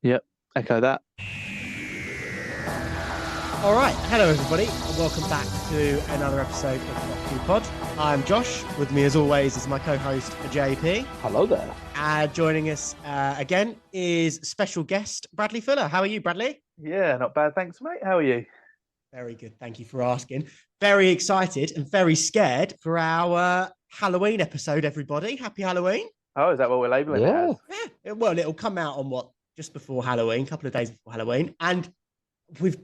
Yep, echo that. All right, hello everybody, and welcome back to another episode of NuWho Pod. I'm Josh. With me, as always, is my co-host JP. Hello there. Joining us again is special guest Bradley Fuller. How are you, Bradley? Yeah, not bad, thanks, mate. How are you? Very good. Thank you for asking. Very excited and very scared for our Halloween episode. Everybody, happy Halloween! Oh, is that what we're labeling it as? Yeah. Well, it'll come out on just before Halloween, a couple of days before Halloween, and we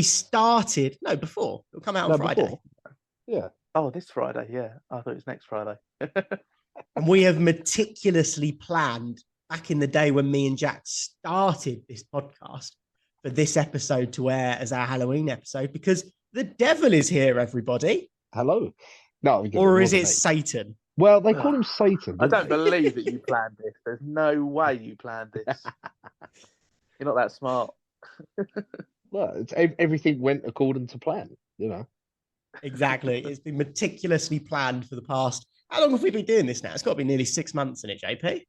started before. It'll come out on Friday. Before. Yeah. Oh, this Friday. Yeah, I thought it was next Friday. And we have meticulously planned back in the day when me and Jack started this podcast for this episode to air as our Halloween episode because the devil is here, everybody. Hello. No, or is it Satan? Well, they call him Satan. I don't believe that you planned this. There's no way you planned this. You're not that smart. Well, everything went according to plan, you know. Exactly. It's been meticulously planned for the past. How long have we been doing this now? It's got to be nearly 6 months in it, JP.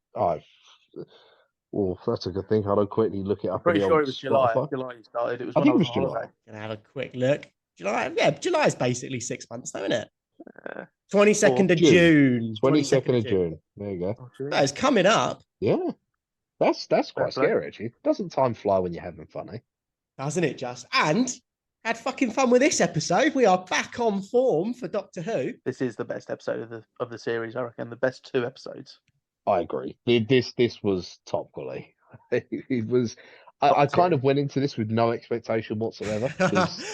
Well, that's a good thing. I'll quickly look it up. Pretty sure it was July. July you started. It was. I think it was July. Gonna have a quick look. July. Yeah, July is basically 6 months, though, isn't it? 22nd of June. 22nd of June. There you go. That is coming up. Yeah. That's quite scary, actually. Doesn't time fly when you're having fun, eh? Doesn't it just? And had fucking fun with this episode. We are back on form for Doctor Who. This is the best episode of the series, I reckon. The best 2 episodes. I agree. This was top quality. It was. I kind of went into this with no expectation whatsoever.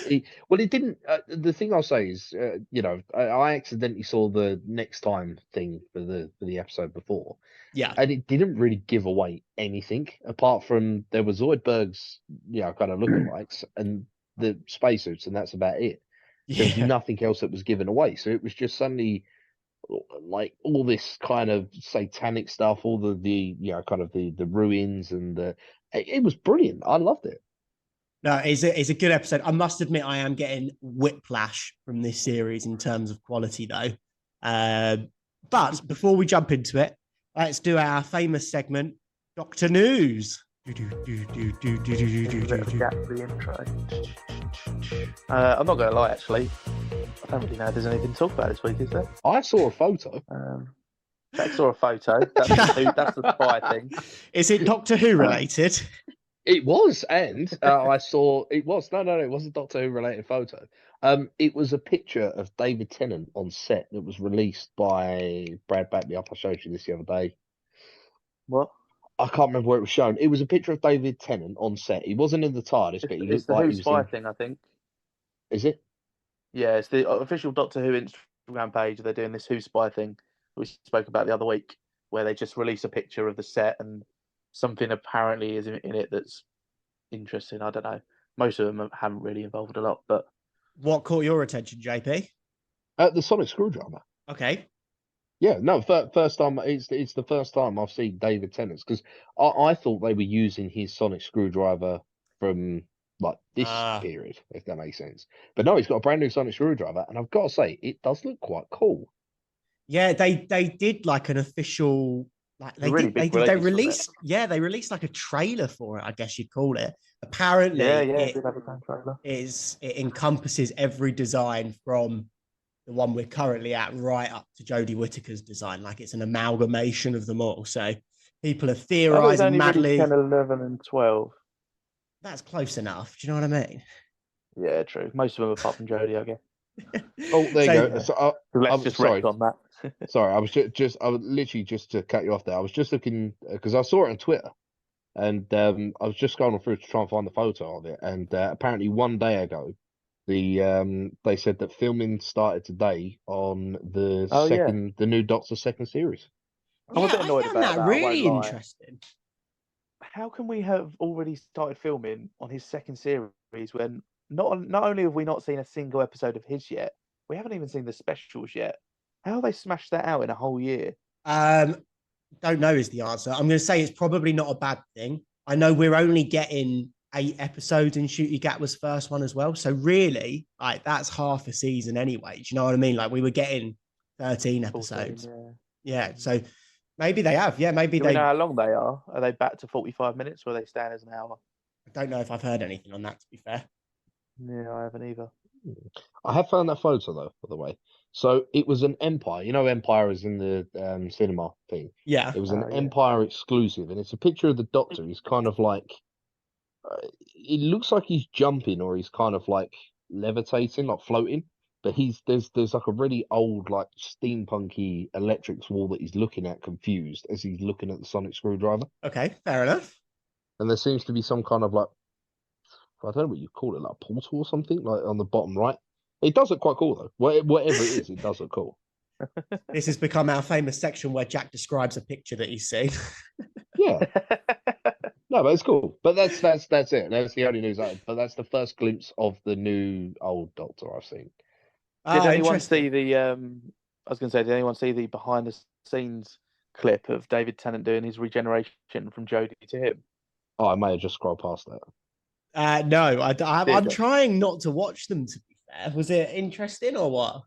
It didn't. The thing I'll say is, I accidentally saw the next time thing for the episode before. Yeah, and it didn't really give away anything apart from there was Zoidberg's, kind of lookalikes and the spacesuits, and that's about it. There's nothing else that was given away. So it was just suddenly like all this kind of satanic stuff, all the kind of the ruins, and it was brilliant. I loved it. No, it's a good episode. I must admit, I am getting whiplash from this series in terms of quality, though. But before we jump into it, let's do our famous segment, Doctor News. I'm not going to lie, actually. I don't really know if there's anything to talk about this week, is there? I saw a photo. Jack saw a photo. That's the spy thing. Is it Doctor Who related? It was, and I saw it was. No, it wasn't Doctor Who related photo. It was a picture of David Tennant on set that was released by Brad Batley. I showed you this the other day. What? I can't remember where it was shown. It was a picture of David Tennant on set. He wasn't in the TARDIS, but he looked like he was Spy thing, I think. Is it? Yeah, it's the official Doctor Who Instagram page. They're doing this Who Spy thing we spoke about the other week, where they just release a picture of the set and something apparently is in it that's interesting. I don't know. Most of them haven't really involved a lot, but what caught your attention, JP? The sonic screwdriver. Okay. Yeah, no, first time. It's the first time I've seen David Tennant's, because I thought they were using his sonic screwdriver from like this period, if that makes sense. But no, he's got a brand new sonic screwdriver, and I've got to say, it does look quite cool. Yeah, they did like an official, like they released like a trailer for it, I guess you'd call it. Apparently, it did have a trailer. It encompasses every design from the one we're currently at right up to Jodie Whittaker's design. Like it's an amalgamation of them all. So people are theorizing madly. 10, 11, and 12. That's close enough. Do you know what I mean? Yeah, true. Most of them apart from Jodie, I guess. Oh, there you go. So, let's just rest on that. Sorry, I was literally just to cut you off there. I was just looking because I saw it on Twitter, and I was just going through to try and find the photo of it. And apparently, one day ago, they said that filming started today on the new Doctor second series. I'm a bit annoyed about that. Really interesting. How can we have already started filming on his second series when not only have we not seen a single episode of his yet, we haven't even seen the specials yet? How have they smashed that out in a whole year? Don't know is the answer. I'm going to say it's probably not a bad thing. I know we're only getting 8 episodes and Shoot Your Gap was first one as well. So really, like that's half a season anyway. Do you know what I mean? Like we were getting 13 episodes. 14, yeah. So Maybe they have. Yeah, maybe Do we they. know how long they are? Are they back to 45 minutes, or are they staying as an hour? I don't know if I've heard anything on that. To be fair. Yeah, I haven't either. I have found that photo though, by the way. So it was an Empire. You know, Empire is in the cinema thing. Yeah. It was an Oh, yeah. Empire exclusive, and it's a picture of the Doctor. He's kind of like, it looks like he's jumping, or he's kind of like levitating, like floating. But there's like a really old, like steampunky electrics wall that he's looking at, confused as he's looking at the sonic screwdriver. Okay. Fair enough. And there seems to be some kind of like, I don't know what you call it, like a portal or something, like on the bottom right. It does look quite cool though. Whatever it is, it does look cool. This has become our famous section where Jack describes a picture that he's seen. Yeah. No, but it's cool. But that's it. That's the only news I had. But that's the first glimpse of the new old Doctor I've seen. Did anyone Interesting. see the? I was going to say, did anyone see the behind the scenes clip of David Tennant doing his regeneration from Jodie to him? Oh, I may have just scrolled past that. No, I'm Did- trying not to watch them. To be fair, was it interesting or what?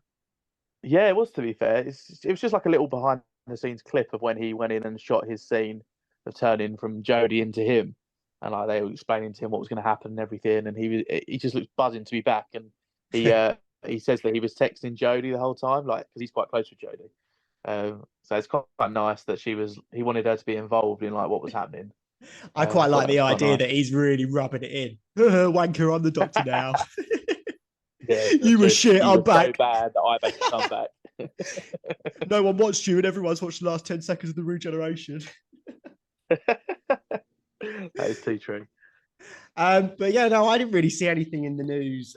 Yeah, it was. To be fair, it was just like a little behind the scenes clip of when he went in and shot his scene of turning from Jodie into him, and like they were explaining to him what was going to happen and everything, and he just looked buzzing to be back, and he says that he was texting Jodie the whole time, like because he's quite close with Jodie. So it's quite nice that he wanted her to be involved in like what was happening. I quite like the idea nice. that he's really rubbing it in. Wanker, I'm the Doctor now. Yeah, You were shit, I'm back. So bad that I make a comeback. No one watched you, and everyone's watched the last 10 seconds of the regeneration. That is too true. But yeah, no, I didn't really see anything in the news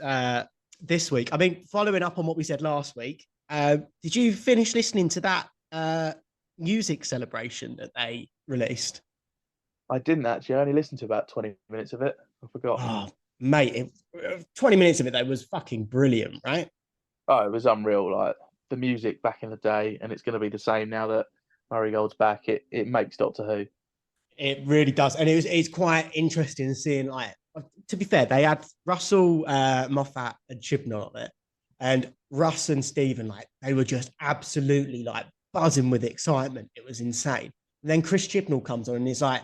this week. I mean, following up on what we said last week, did you finish listening to that music celebration that they released? I didn't actually. I only listened to about 20 minutes of it. I forgot. Oh, mate, 20 minutes of it, though, was fucking brilliant, right? Oh, it was unreal. Like the music back in the day, and it's going to be the same now that Murray Gold's back. It makes Doctor Who. It really does, and it's quite interesting seeing. Like, to be fair, they had Russell, Moffat, and Chibnall on it, and Russ and Stephen, like they were just absolutely like buzzing with excitement. It was insane. And then Chris Chibnall comes on and he's like,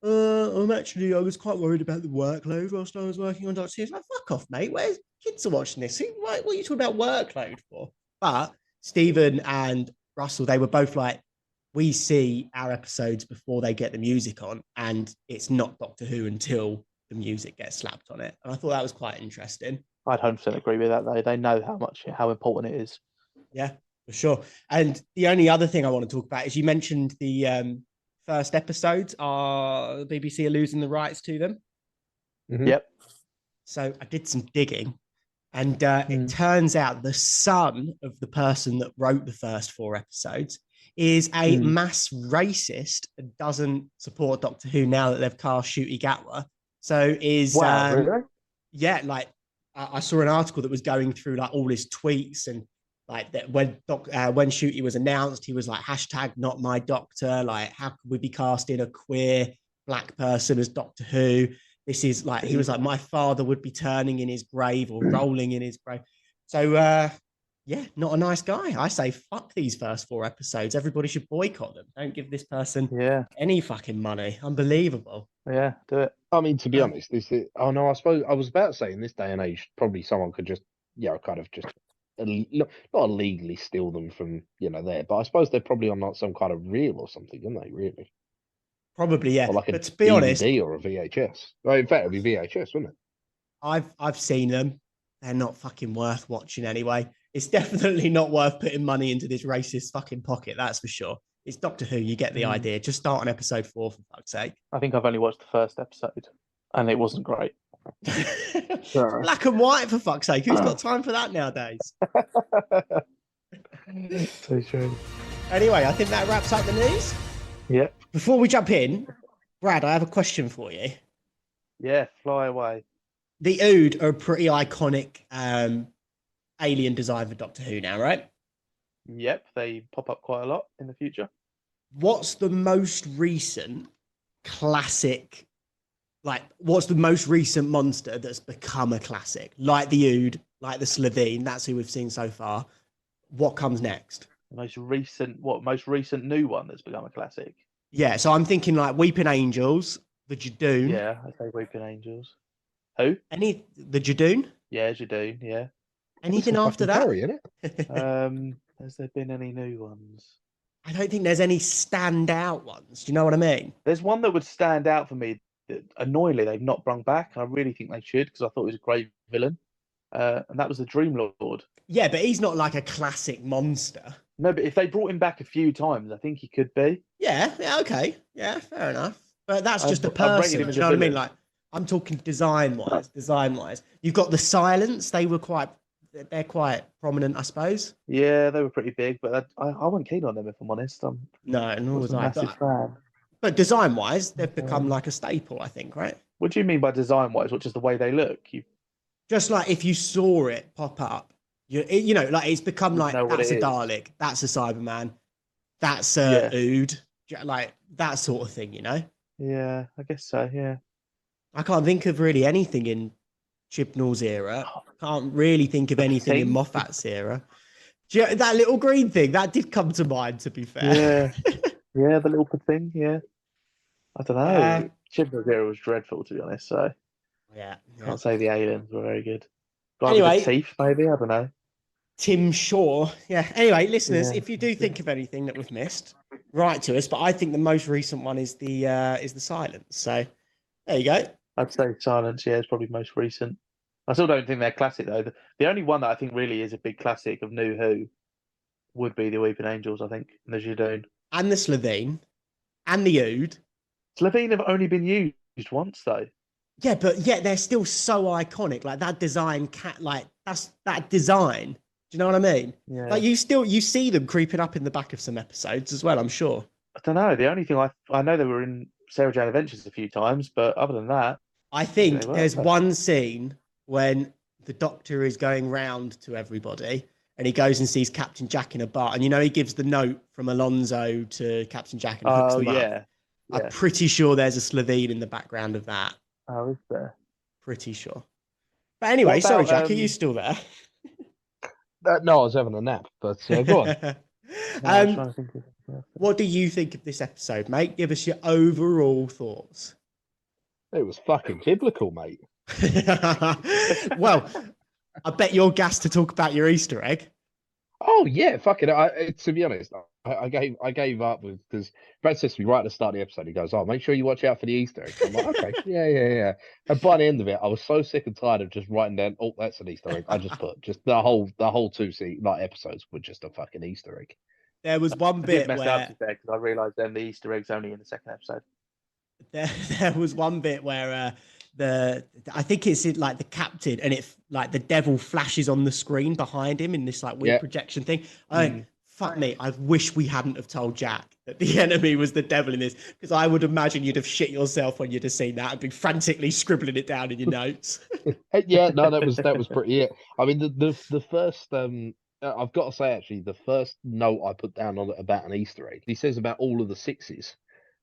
I was quite worried about the workload whilst I was working on Doctor Who. He's like, fuck off, mate. Where's kids are watching this? What are you talking about workload for? But Stephen and Russell, they were both like, we see our episodes before they get the music on, and it's not Doctor Who until the music gets slapped on it. And I thought that was quite interesting. I'd 100% agree with that, though. They know how important it is. Yeah, for sure. And the only other thing I want to talk about is you mentioned the first episodes the BBC are losing the rights to them. Mm-hmm. Yep. So I did some digging, and it turns out the son of the person that wrote the first 4 episodes is a mass racist and doesn't support Doctor Who now that they've cast Ncuti Gatwa. So Really? Yeah, like I saw an article that was going through like all his tweets, and like that when Ncuti was announced, he was like #not my doctor. Like, how could we be casting a queer black person as Doctor Who? This is like, he was like, my father would be turning in his grave or rolling in his grave. So yeah, not a nice guy. I say fuck these first 4 episodes. Everybody should boycott them. Don't give this person any fucking money. Unbelievable. Yeah, do it. I mean, to be honest, oh no, I suppose I was about to say in this day and age, probably someone could just, kind of just not illegally steal them from, there, but I suppose they're probably on like some kind of reel or something, aren't they, really? Probably, yeah. Or like a but to be DVD honest, or a VHS. Well, in fact, it'd be VHS, wouldn't it? I've seen them. They're not fucking worth watching anyway. It's definitely not worth putting money into this racist fucking pocket, that's for sure. It's Doctor Who, you get the idea. Just start on episode 4, for fuck's sake. I think I've only watched the first episode, and it wasn't great. Black and white, for fuck's sake. Who's got time for that nowadays? So true. Anyway, I think that wraps up the news. Yeah. Before we jump in, Brad, I have a question for you. Yeah, fly away. The Ood are a pretty iconic alien design for Doctor Who now, right? Yep, they pop up quite a lot in the future. What's the most recent classic, what's the most recent monster that's become a classic? Like the Ood, like the Slovene, that's who we've seen so far. What comes next? Most recent new one that's become a classic? Yeah, so I'm thinking like Weeping Angels, the Jadoon. Yeah, I say Weeping Angels. Who? The Jadoon? Yeah, Jadune. Yeah. It's Anything a after fucking that? curry, isn't it? Has there been any new ones? I don't think there's any standout ones. Do you know what I mean? There's one that would stand out for me that annoyingly they've not brung back, and I really think they should because I thought he was a great villain. And that was the Dream Lord. Yeah, but he's not like a classic monster. No, but if they brought him back a few times, I think he could be. Yeah, okay. Yeah, fair enough. But that's just a I've person. rated him Do as you know a what I mean? villain. Like, I'm talking design wise. Design wise, you've got the Silence. They're quite prominent, I suppose. Yeah, they were pretty big, but I wasn't keen on them if I'm honest. I No, nor was wasn't a I. massive fan. But design wise, they've become Um, like a staple, I think, right? what do you mean by design wise? What, just the way they look? You Just like if you saw it pop up, you know, like it's become would like know what that's a it is. Dalek, that's a Cyberman, that's a Yeah. Ood, like that sort of thing, you know? Yeah, I guess so. Yeah. I can't think of really anything in Chibnall's era. Can't really think of The anything in thing? Moffat's era. That little green thing that did come to mind, to be fair. Yeah. Yeah, the little thing. Yeah. I don't Uh, know. Chibnall's era was dreadful, to be honest. So yeah. can't say the aliens were very good. Guy with the Anyway, teeth, maybe. I don't know. Tim Shaw. Yeah. Anyway, listeners, Yeah. if you do think of anything that we've missed, write to us. But I think the most recent one is the Silence. So there you go. I'd say Silence. Yeah, it's probably most recent. I still don't think they're classic though. The only one that I think really is a big classic of NuWho would be the Weeping Angels. I think and the Jadone. And the Slovene and the Ood. Slovene have only been used once though. Yeah, but yet they're still so iconic. Like that design, that's that design. Do you know what I mean? Yeah. Like you see them creeping up in the back of some episodes as well. I'm sure. I don't know. The only thing I know they were in Sarah Jane Adventures a few times, but other than that, I they think were. there's one scene when the Doctor is going round to everybody, and he goes and sees Captain Jack in a bar, and you know he gives the note from Alonso to Captain Jack and hooks Oh them up. yeah. I'm pretty sure there's a Slovene in the background of that. Oh, is there? Pretty sure. But anyway, What sorry, about, Jack, are you still there? No, I was having a nap, but go on. No, I was trying to think of What do you think of this episode, mate? Give us your overall thoughts. It was fucking biblical, mate. Well, I bet you're gassed to talk about your Easter egg. Oh yeah, fuck it. To be honest, I gave up with because Brad says to me right at the start of the episode, he goes, "Oh, make sure you watch out for the Easter egg." I'm like, "Okay, yeah." And by the end of it, I was so sick and tired of just writing down, "Oh, that's an Easter egg." I just put just the whole episodes were just a fucking Easter egg. There was one I did bit mess where up because I realised then the Easter egg's only in the second episode. there was one bit where I think it's in, like the captain, and it like the devil flashes on the screen behind him in this like weird projection thing. Fuck me, I wish we hadn't have told Jack that the enemy was the devil in this, because I would imagine you'd have shit yourself when you'd have seen that and been frantically scribbling it down in your notes. Yeah, no, that was pretty it. I mean, the first I've got to say actually, the first note I put down on it about an Easter egg, he says about all of the sixes.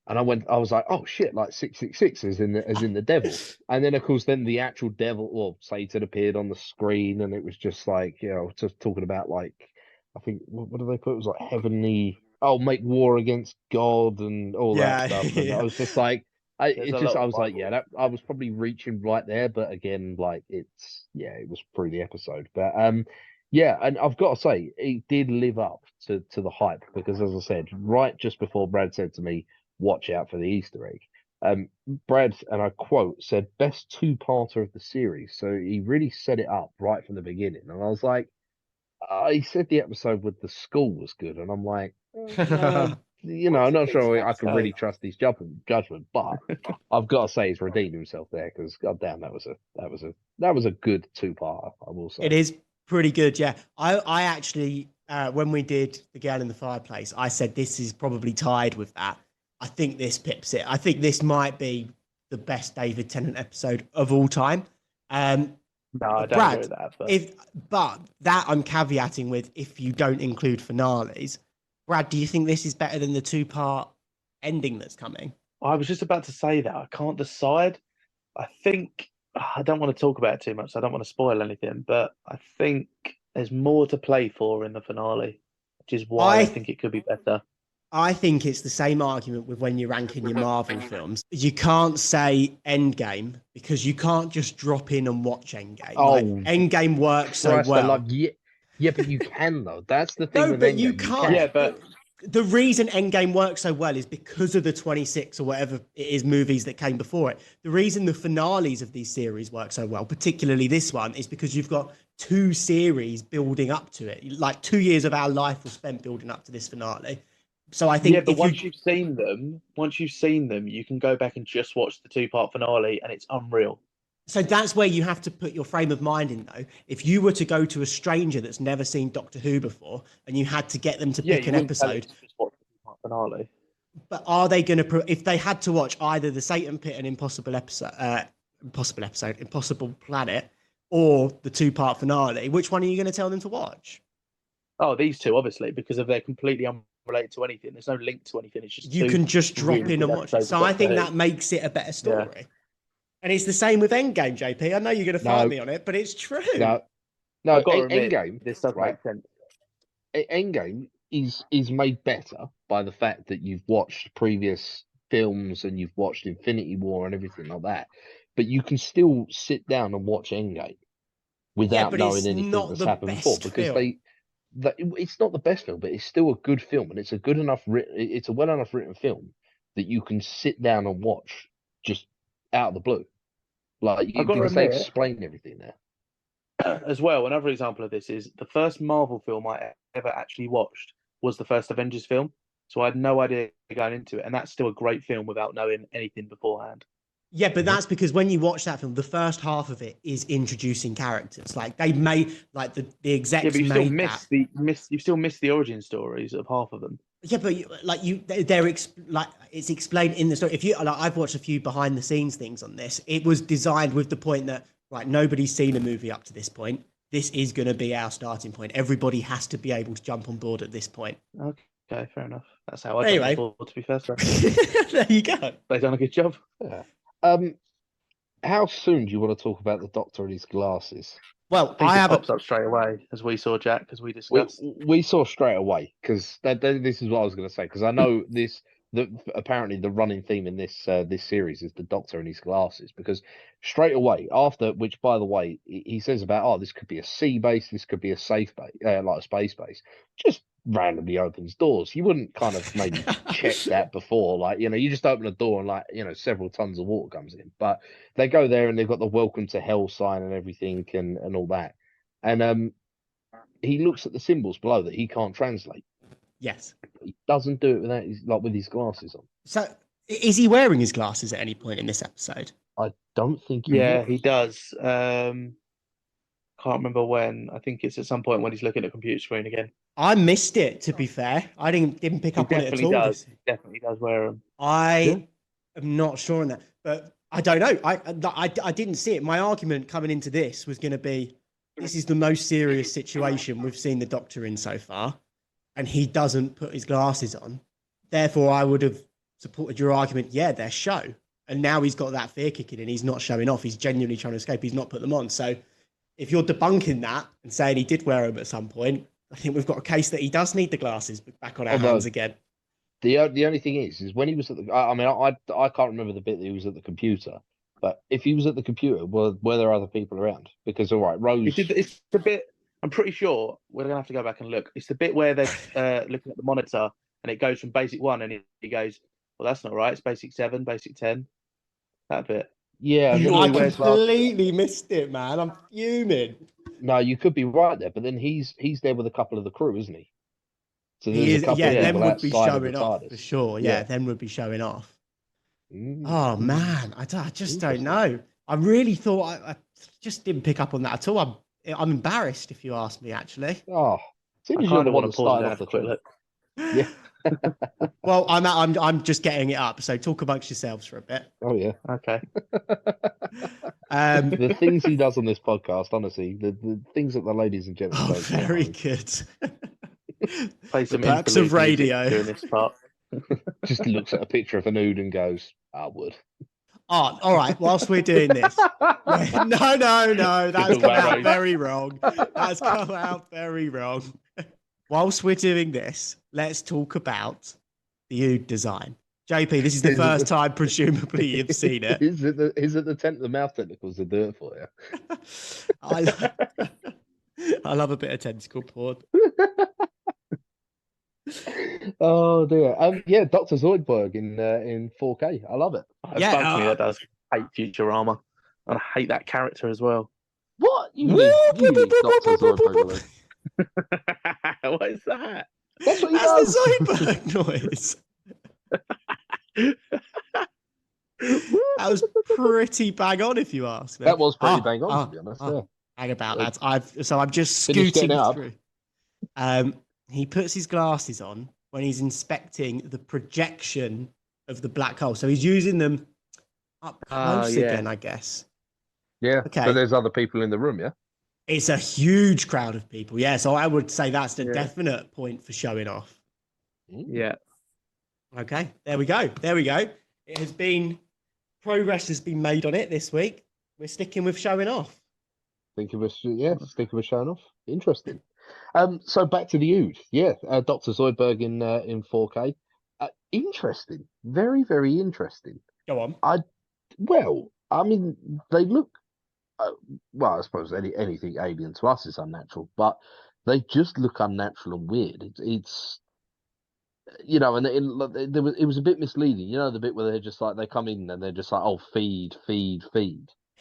And I was like, oh shit, like 666 as in the devil. And then of course then the actual devil or Satan appeared on the screen, and it was just like, just talking about like, I think what did they put? It was like heavenly, make war against God and all that stuff. And I was just like, I was like, yeah, I was probably reaching right there, but again, like it was through the episode. But yeah, and I've got to say, it did live up to the hype, because as I said, right just before Brad said to me, watch out for the Easter egg. Brad, and I quote, said best two-parter of the series. So he really set it up right from the beginning. And I was like, he said the episode with the school was good. And I'm like, I'm not sure I can really trust his judgment, but I've got to say he's redeemed himself there, because goddamn, that was a good two-parter, I will say. It is pretty good, yeah. I actually, when we did The Girl in the Fireplace, I said this is probably tied with that. I think this pips it. I think this might be the best David Tennant episode of all time. No, I don't agree with that. But that I'm caveating with if you don't include finales. Brad, do you think this is better than the two-part ending that's coming? I was just about to say that. I can't decide. I think I don't want to talk about it too much. So I don't want to spoil anything, but I think there's more to play for in the finale. I which is why I think it could be better. I think it's the same argument with when you're ranking your Marvel films. You can't say Endgame because you can't just drop in and watch Endgame. Oh, like, Endgame works so well. Yeah, but you can though. That's the thing No, with but Endgame. you can't. Yeah, but the reason Endgame works so well is because of the 26 or whatever it is movies that came before it. The reason the finales of these series work so well, particularly this one, is because you've got 2 series building up to it. Like 2 years of our life was spent building up to this finale. So I think but once you've seen them, you can go back and just watch the 2-part finale, and it's unreal. So that's where you have to put your frame of mind in, though. If you were to go to a stranger that's never seen Doctor Who before, and you had to get them to pick an episode, just watch the 2-part finale. But are they going to, if they had to watch either the Satan Pit and Impossible Planet, or the 2-part finale, which one are you going to tell them to watch? Oh, these two, obviously, because of they're completely unrelated to anything. There's no link to anything. It's just you can just drop in and watch it. So I think that makes it a better story. Yeah. And it's the same with Endgame, JP. I know you're going to fight me on it, but it's true. No, Endgame. This does make sense. Endgame is made better by the fact that you've watched previous films and you've watched Infinity War and everything like that. But you can still sit down and watch Endgame without knowing anything that's happened before, because it's not the best film, but it's still a good film, and it's a it's a well enough written film that you can sit down and watch just out of the blue. Like because they explain everything there. As well, another example of this is the first Marvel film I ever actually watched was the first Avengers film. So I had no idea going into it, and that's still a great film without knowing anything beforehand. Yeah, but that's because when you watch that film, the first half of it is introducing characters. Like they made, like the execs. Yeah, but you still miss the origin stories of half of them. Yeah, but they're like it's explained in the story. If you like, I've watched a few behind the scenes things on this. It was designed with the point that nobody's seen a movie up to this point. This is going to be our starting point. Everybody has to be able to jump on board at this point. Okay, fair enough. That's how I jump on board, to be fair. So. There you go. They've done a good job. Yeah. How soon do you want to talk about the Doctor and his glasses? Well, I have pops up straight away, as we saw, Jack, as we discussed. We saw straight away, because this is what I was going to say, because I know apparently the running theme in this series is the Doctor and his glasses, because straight away after, which by the way he says about, this could be a sea base, this could be a safe base, like a space base, just randomly opens doors. You wouldn't kind of maybe check that before, you just open a door and several tons of water comes in. But they go there and they've got the welcome to hell sign and everything and all that. And he looks at the symbols below that he can't translate. Yes. He doesn't do it without with his glasses on. So is he wearing his glasses at any point in this episode? I don't think he does. Can't remember when. I think it's at some point when he's looking at the computer screen again. I missed it, to be fair. I didn't pick up on it at all. He definitely does wear them. I am not sure on that, but I don't know. I didn't see it. My argument coming into this was going to be, this is the most serious situation we've seen the Doctor in so far, and he doesn't put his glasses on. Therefore, I would have supported your argument. Yeah, they're show. And now he's got that fear kicking in. He's not showing off. He's genuinely trying to escape. He's not put them on. So if you're debunking that and saying he did wear them at some point, I think we've got a case that he does need the glasses back on our hands again. The only thing is when he was at the, I can't remember the bit that he was at the computer, but if he was at the computer, were there other people around? Because all right, Rose. It's the bit. I'm pretty sure we're gonna have to go back and look. It's the bit where they're looking at the monitor and it goes from basic 1 and he goes, well, that's not right. It's basic 7, basic 10. That bit. Yeah, I completely missed it, man. I'm fuming. No, you could be right there, but then he's there with a couple of the crew, isn't he? So there's a couple of them people would be outside showing off for sure. Yeah, them would be showing off. Oh man, I just don't know. I really thought I just didn't pick up on that at all. I'm embarrassed if you ask me. Actually. Oh, I kind of want to pause and have a quick look. Yeah. Well, I'm just getting it up. So talk amongst yourselves for a bit. Oh yeah. Okay. The things he does on this podcast, honestly, the things that the ladies and gentlemen don't. Very good. Play some perks of radio during this part. Just looks at a picture of a nude and goes, "I would." Oh, all right. Whilst we're doing this, no, that's come out very wrong. That's come out very wrong. whilst we're doing this, let's talk about the Ood design. JP, this is the first time, presumably, you've seen it. Is it the mouth tentacles that do it for you? I love a bit of tentacle porn. Oh dear. Yeah, Dr. Zoidberg in 4K. I love it. It bugs me that does hate Futurama. And I hate that character as well. What? You need Dr. Zoidberg. What is that? That's what he That's does. the Zoidberg noise. That was pretty bang on, if you ask me. That was pretty bang on, to be honest. Yeah. Hang about that. I'm just Finished scooting getting up. through. He puts his glasses on when he's inspecting the projection of the black hole. So he's using them up close again, I guess. Yeah. Okay. But there's other people in the room, yeah? It's a huge crowd of people. Yeah. So I would say that's the definite point for showing off. Yeah. Okay. There we go. It has been, progress has been made on it this week. We're sticking with showing off. Think of us showing off. Interesting. So back to the Ood. Yeah, Dr. Zoidberg in 4K. Interesting. Very, very interesting. Go on. I mean, they look. Well, I suppose anything alien to us is unnatural, but they just look unnatural and weird. It's you know, and it was a bit misleading. You know, the bit where they're just like they come in and they're just like, oh, feed.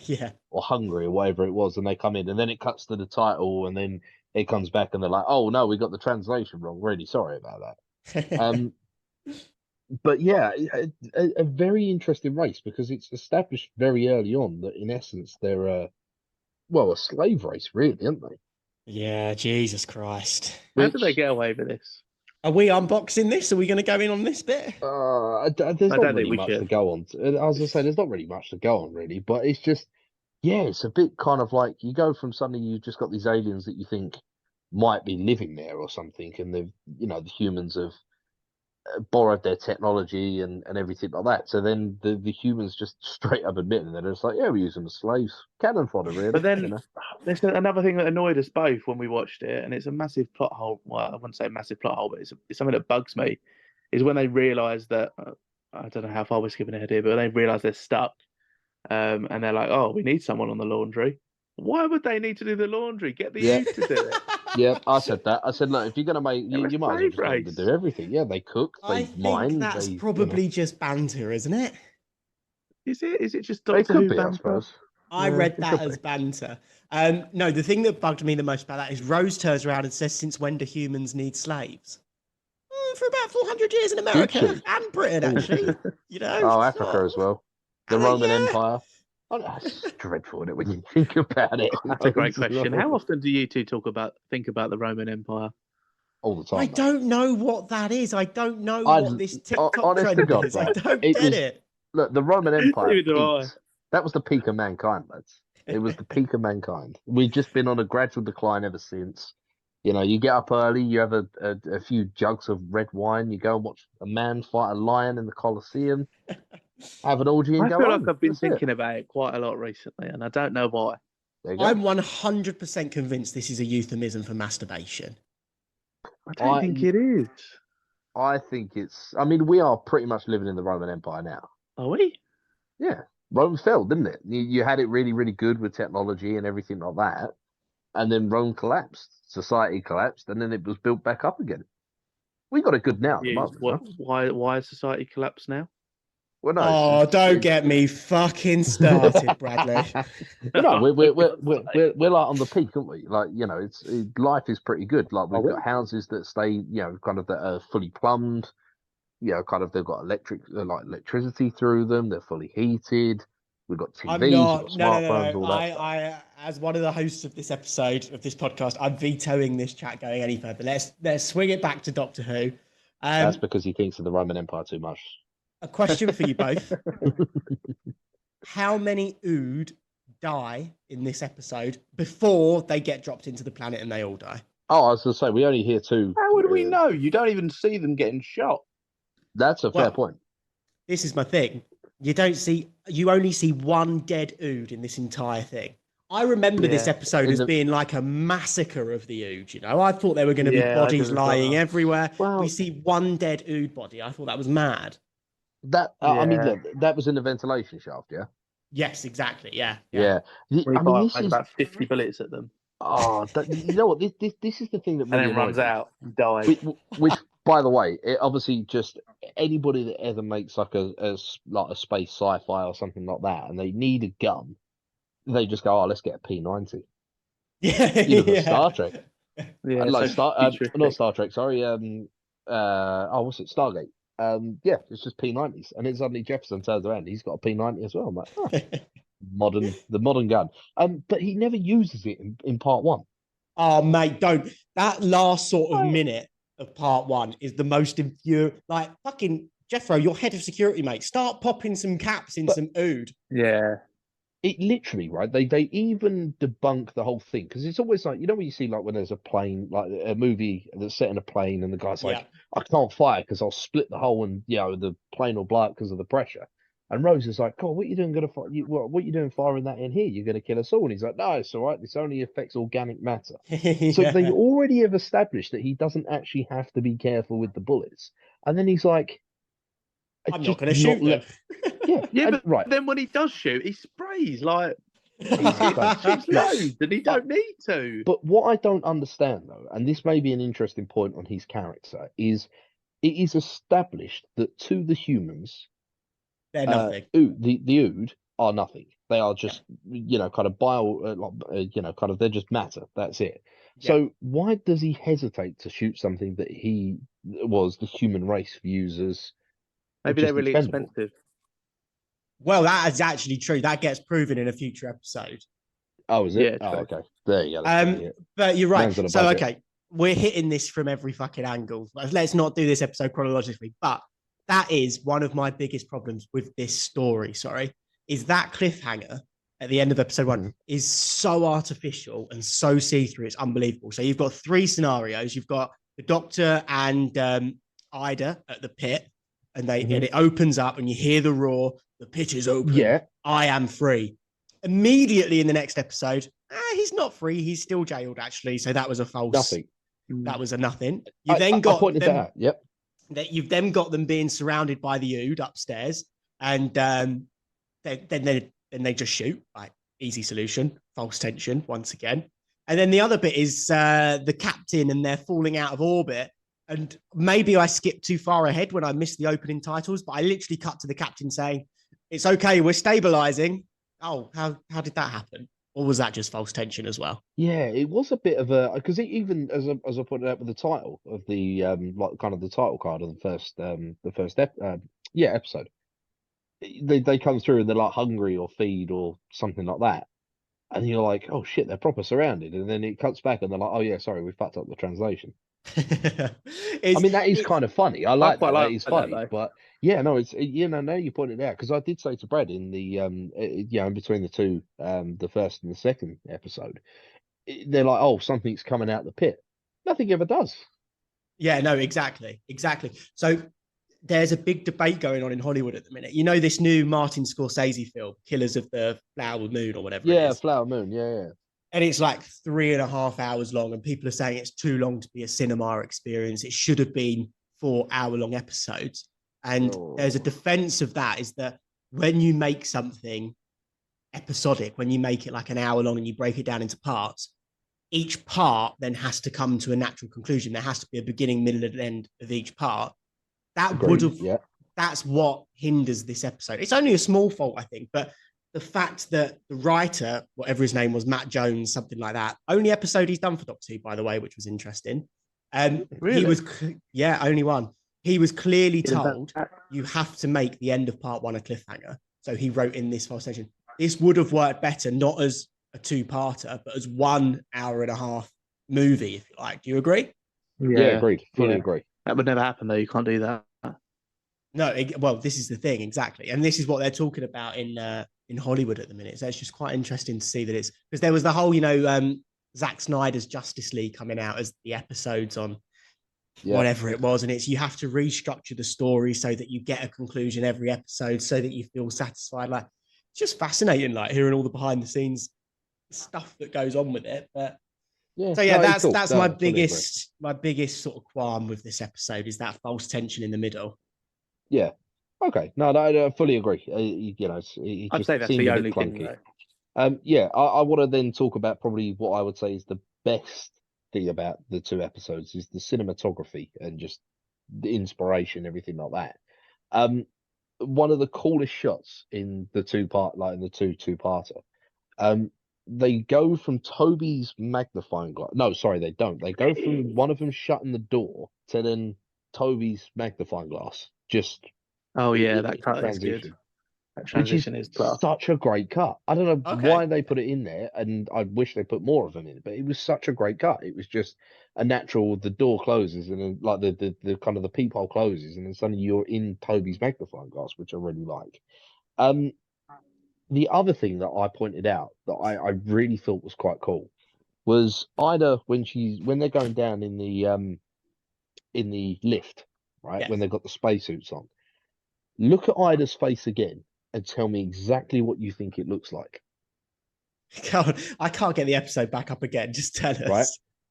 Yeah. Or hungry or whatever it was, and they come in, and then it cuts to the title, and then it comes back, and they're like, "Oh no, we got the translation wrong. Really sorry about that." But yeah, a very interesting race because it's established very early on that in essence they're a slave race, really, aren't they? Yeah, Jesus Christ. How did they get away with this? Are we unboxing this? Are we going to go in on this bit? There's not really much to go on. I was going to say, there's not really much to go on, really, but it's just, yeah, it's a bit kind of like you go from suddenly you've just got these aliens that you think might be living there or something, and the humans have borrowed their technology and everything like that. So then the humans just straight up admit, and they're just like, yeah, we use them as slaves, cannon fodder, really. But then there's another thing that annoyed us both when we watched it, and it's a massive plot hole. Well, I wouldn't say a massive plot hole, but it's something that bugs me. Is when they realise that I don't know how far we're skipping ahead here, but when they realise they're stuck, and they're like, "Oh, we need someone on the laundry." Why would they need to do the laundry? Get the youth to do it. Yeah, I said that. I said, look, if you're going to make, you might as well just let them do everything. Yeah, they cook, they mine. That's probably just banter, isn't it? Is it? Is it just Doctor Who banter? I suppose. I read that as banter. No, the thing that bugged me the most about that is Rose turns around and says, "Since when do humans need slaves?" For about 400 years in America and Britain, actually. Oh, Africa as well. The Roman Empire. Oh, it's dreadful, isn't it, when you think about it? That's a great question. How often do you two think about the Roman Empire? All the time. I don't know what that is. I don't know what this TikTok trend is. I don't get it. Look, the Roman Empire. That was the peak of mankind, lads. It was the peak of mankind. We've just been on a gradual decline ever since. You get up early, you have a few jugs of red wine, you go and watch a man fight a lion in the Colosseum. Have an orgy and go home. I feel like I've been thinking about it quite a lot recently, and I don't know why. I'm 100% convinced this is a euphemism for masturbation. I don't think it is. I think it's... I mean, we are pretty much living in the Roman Empire now. Are we? Yeah. Rome fell, didn't it? You had it really, really good with technology and everything like that, and then Rome collapsed. Society collapsed, and then it was built back up again. We got it good now. Why has society collapsed now? Well, no, don't get me fucking started, Bradley. No, we're like on the peak, aren't we? Like, life is pretty good. Like, we've got houses that stay, kind of that are fully plumbed. Kind of they've got electricity through them. They're fully heated. We've got TVs, we've got smartphones, all that. I, as one of the hosts of this episode of this podcast, I'm vetoing this chat going any further. Let's swing it back to Doctor Who. That's because he thinks of the Roman Empire too much. A question for you both. How many Ood die in this episode before they get dropped into the planet and they all die? Oh, I was going to say, we only hear 2. How would we know? You don't even see them getting shot. That's a fair point. This is my thing. You only see 1 dead Ood in this entire thing. I remember this Yeah. episode as being like a massacre of the Ood. You know, I thought there were going to be Yeah, I bodies do as lying well. everywhere. We Well, see one dead Ood body. I thought that was mad. I mean, Yeah. look, that was in the ventilation shaft, yeah. Yes, exactly. Yeah, yeah. Yeah. When he I mean, this fires is about 50 bullets at them you know what? This is the thing that and really then annoyed runs me. out and dies. Which, by the way, it obviously just anybody that ever makes like like a space sci-fi or something like that, and they need a gun, they just go, "Oh, let's get a P90." Yeah, You look at yeah. Star Trek, Yeah, like so not futuristic. Star Trek, sorry. What's it? Stargate. Yeah, it's just P90s, and then suddenly Jefferson turns around, he's got a P90 as well. I'm like, oh, the modern gun. But he never uses it in part one. Oh, mate, don't. That last sort of Oh, minute of part one is the most infuriating. Like, fucking Jeffro, you're head of security, mate. Start popping some caps in but some Ood. Yeah. it literally, right? They even debunk the whole thing because it's always like, you know, when you see like when there's a plane, like a movie that's set in a plane, and the guy's Yeah. like, I can't fire because I'll split the hole and the plane will blow up because of the pressure. And Rose is like, God, what are you doing? Gonna fire? What you doing firing that in here? You're gonna kill us all. And he's like, No, it's all right. This only affects organic matter. So they Yeah. already have established that he doesn't actually have to be careful with the bullets. And then he's like, I'm not just going to not shoot them. yeah, Yeah, and, but right. then when he does shoot, he sprays like he So, shoots look, loads and he don't need to. but what I don't understand though, and this may be an interesting point on his character, is it is established that to the humans, They're nothing. the Ood are nothing. They are Yeah. just, kind of kind of they're just matter. That's it. Yeah. So why does he hesitate to shoot something that the human race views as Maybe they're just really expendable? expensive. Well, that is actually true. That gets proven in a future episode. Oh, is it? Yeah, Oh, true. okay. There you go. That's probably it. But you're right. Man's on a So, budget. okay, we're hitting this from every fucking angle. Let's not do this episode chronologically, but that is one of my biggest problems with this story. Sorry, is that cliffhanger at the end of episode one is so artificial and so see-through. It's unbelievable. So you've got three scenarios. You've got the Doctor and Ida at the pit, and and it opens up, and you hear the roar. The pit is open. Yeah. I am free. Immediately in the next episode, he's not free. He's still jailed, actually. So that was a false. Nothing. That was a nothing. I pointed that out. Yep. That you've then got them being surrounded by the Ood upstairs, and then they just shoot. Like, easy solution. False tension once again. And then the other bit is the captain, and they're falling out of orbit. And maybe I skipped too far ahead when I missed the opening titles, but I literally cut to the captain saying, "It's okay, we're stabilizing." Oh, how did that happen? Or was that just false tension as well? Yeah, it was a bit of a because even as I pointed out with the title of the like kind of the title card of the first episode, they come through and they're like hungry or feed or something like that, and you're like, oh shit, they're proper surrounded, and then it cuts back and they're like, oh yeah, sorry, we fucked up the translation. I mean, that is kind of funny. I like quite that. like That is that, funny. though. But yeah, no, it's now you pointed it out because I did say to Brad in the in between the two the first and the second episode, they're like, oh, something's coming out the pit. Nothing ever does. Yeah, no, exactly. So there's a big debate going on in Hollywood at the minute. You know, this new Martin Scorsese film, Killers of the Flower Moon or whatever it Yeah, is. Flower Moon. Yeah. And it's like 3.5 hours long, and people are saying it's too long to be a cinema experience. It should have been 4-hour-long episodes. And there's a defense of that, is that when you make something episodic, when you make it like an hour long and you break it down into parts, each part then has to come to a natural conclusion. There has to be a beginning, middle, and end of each part. That's what hinders this episode. It's only a small fault, I think, but the fact that the writer, whatever his name was, Matt Jones, something like that, only episode he's done for Doctor Who, by the way, which was interesting. Really? He was, only one. He was clearly told you have to make the end of part one a cliffhanger. So he wrote in this false station. This would have worked better, not as a two-parter, but as 1 hour and a half movie, if you like. Do you agree? Yeah, agreed. Fully agree. That would never happen, though. You can't do that. No, well, this is the thing, exactly. And this is what they're talking about in Hollywood at the minute. So it's just quite interesting to see that it's because there was the whole, Zack Snyder's Justice League coming out as the episodes on whatever it was. And it's, you have to restructure the story so that you get a conclusion every episode so that you feel satisfied. Like, it's just fascinating, like hearing all the behind the scenes stuff that goes on with it. But Yeah. so yeah, no, it's cool. that's No, my I fully agree. biggest sort of qualm with this episode is that false tension in the middle. Yeah. Okay. No, I fully agree. It I'd just say that's seemed the a bit only thing, clunky. though. Yeah, I want to then talk about probably what I would say is the best thing about the two episodes is the cinematography and just the inspiration, everything like that. One of the coolest shots in the in the two-parter. They go from Toby's magnifying glass. No, sorry, they don't. They go from one of them shutting the door to then Toby's magnifying glass. Just Oh yeah, that in cut is good. transition, That which is transition is class. such a great cut. I don't know Okay. why they put it in there, and I wish they put more of them in, but it was such a great cut. It was just a natural. The door closes, and then like the kind of the peephole closes, and then suddenly you're in Toby's magnifying glass, which I really like. The other thing that I pointed out that I really thought was quite cool was Ida when they're going down in the lift, right? Yes. When they've got the spacesuits on. Look at Ida's face again and tell me exactly what you think it looks like. God, I can't get the episode back up again. Just tell us. Right?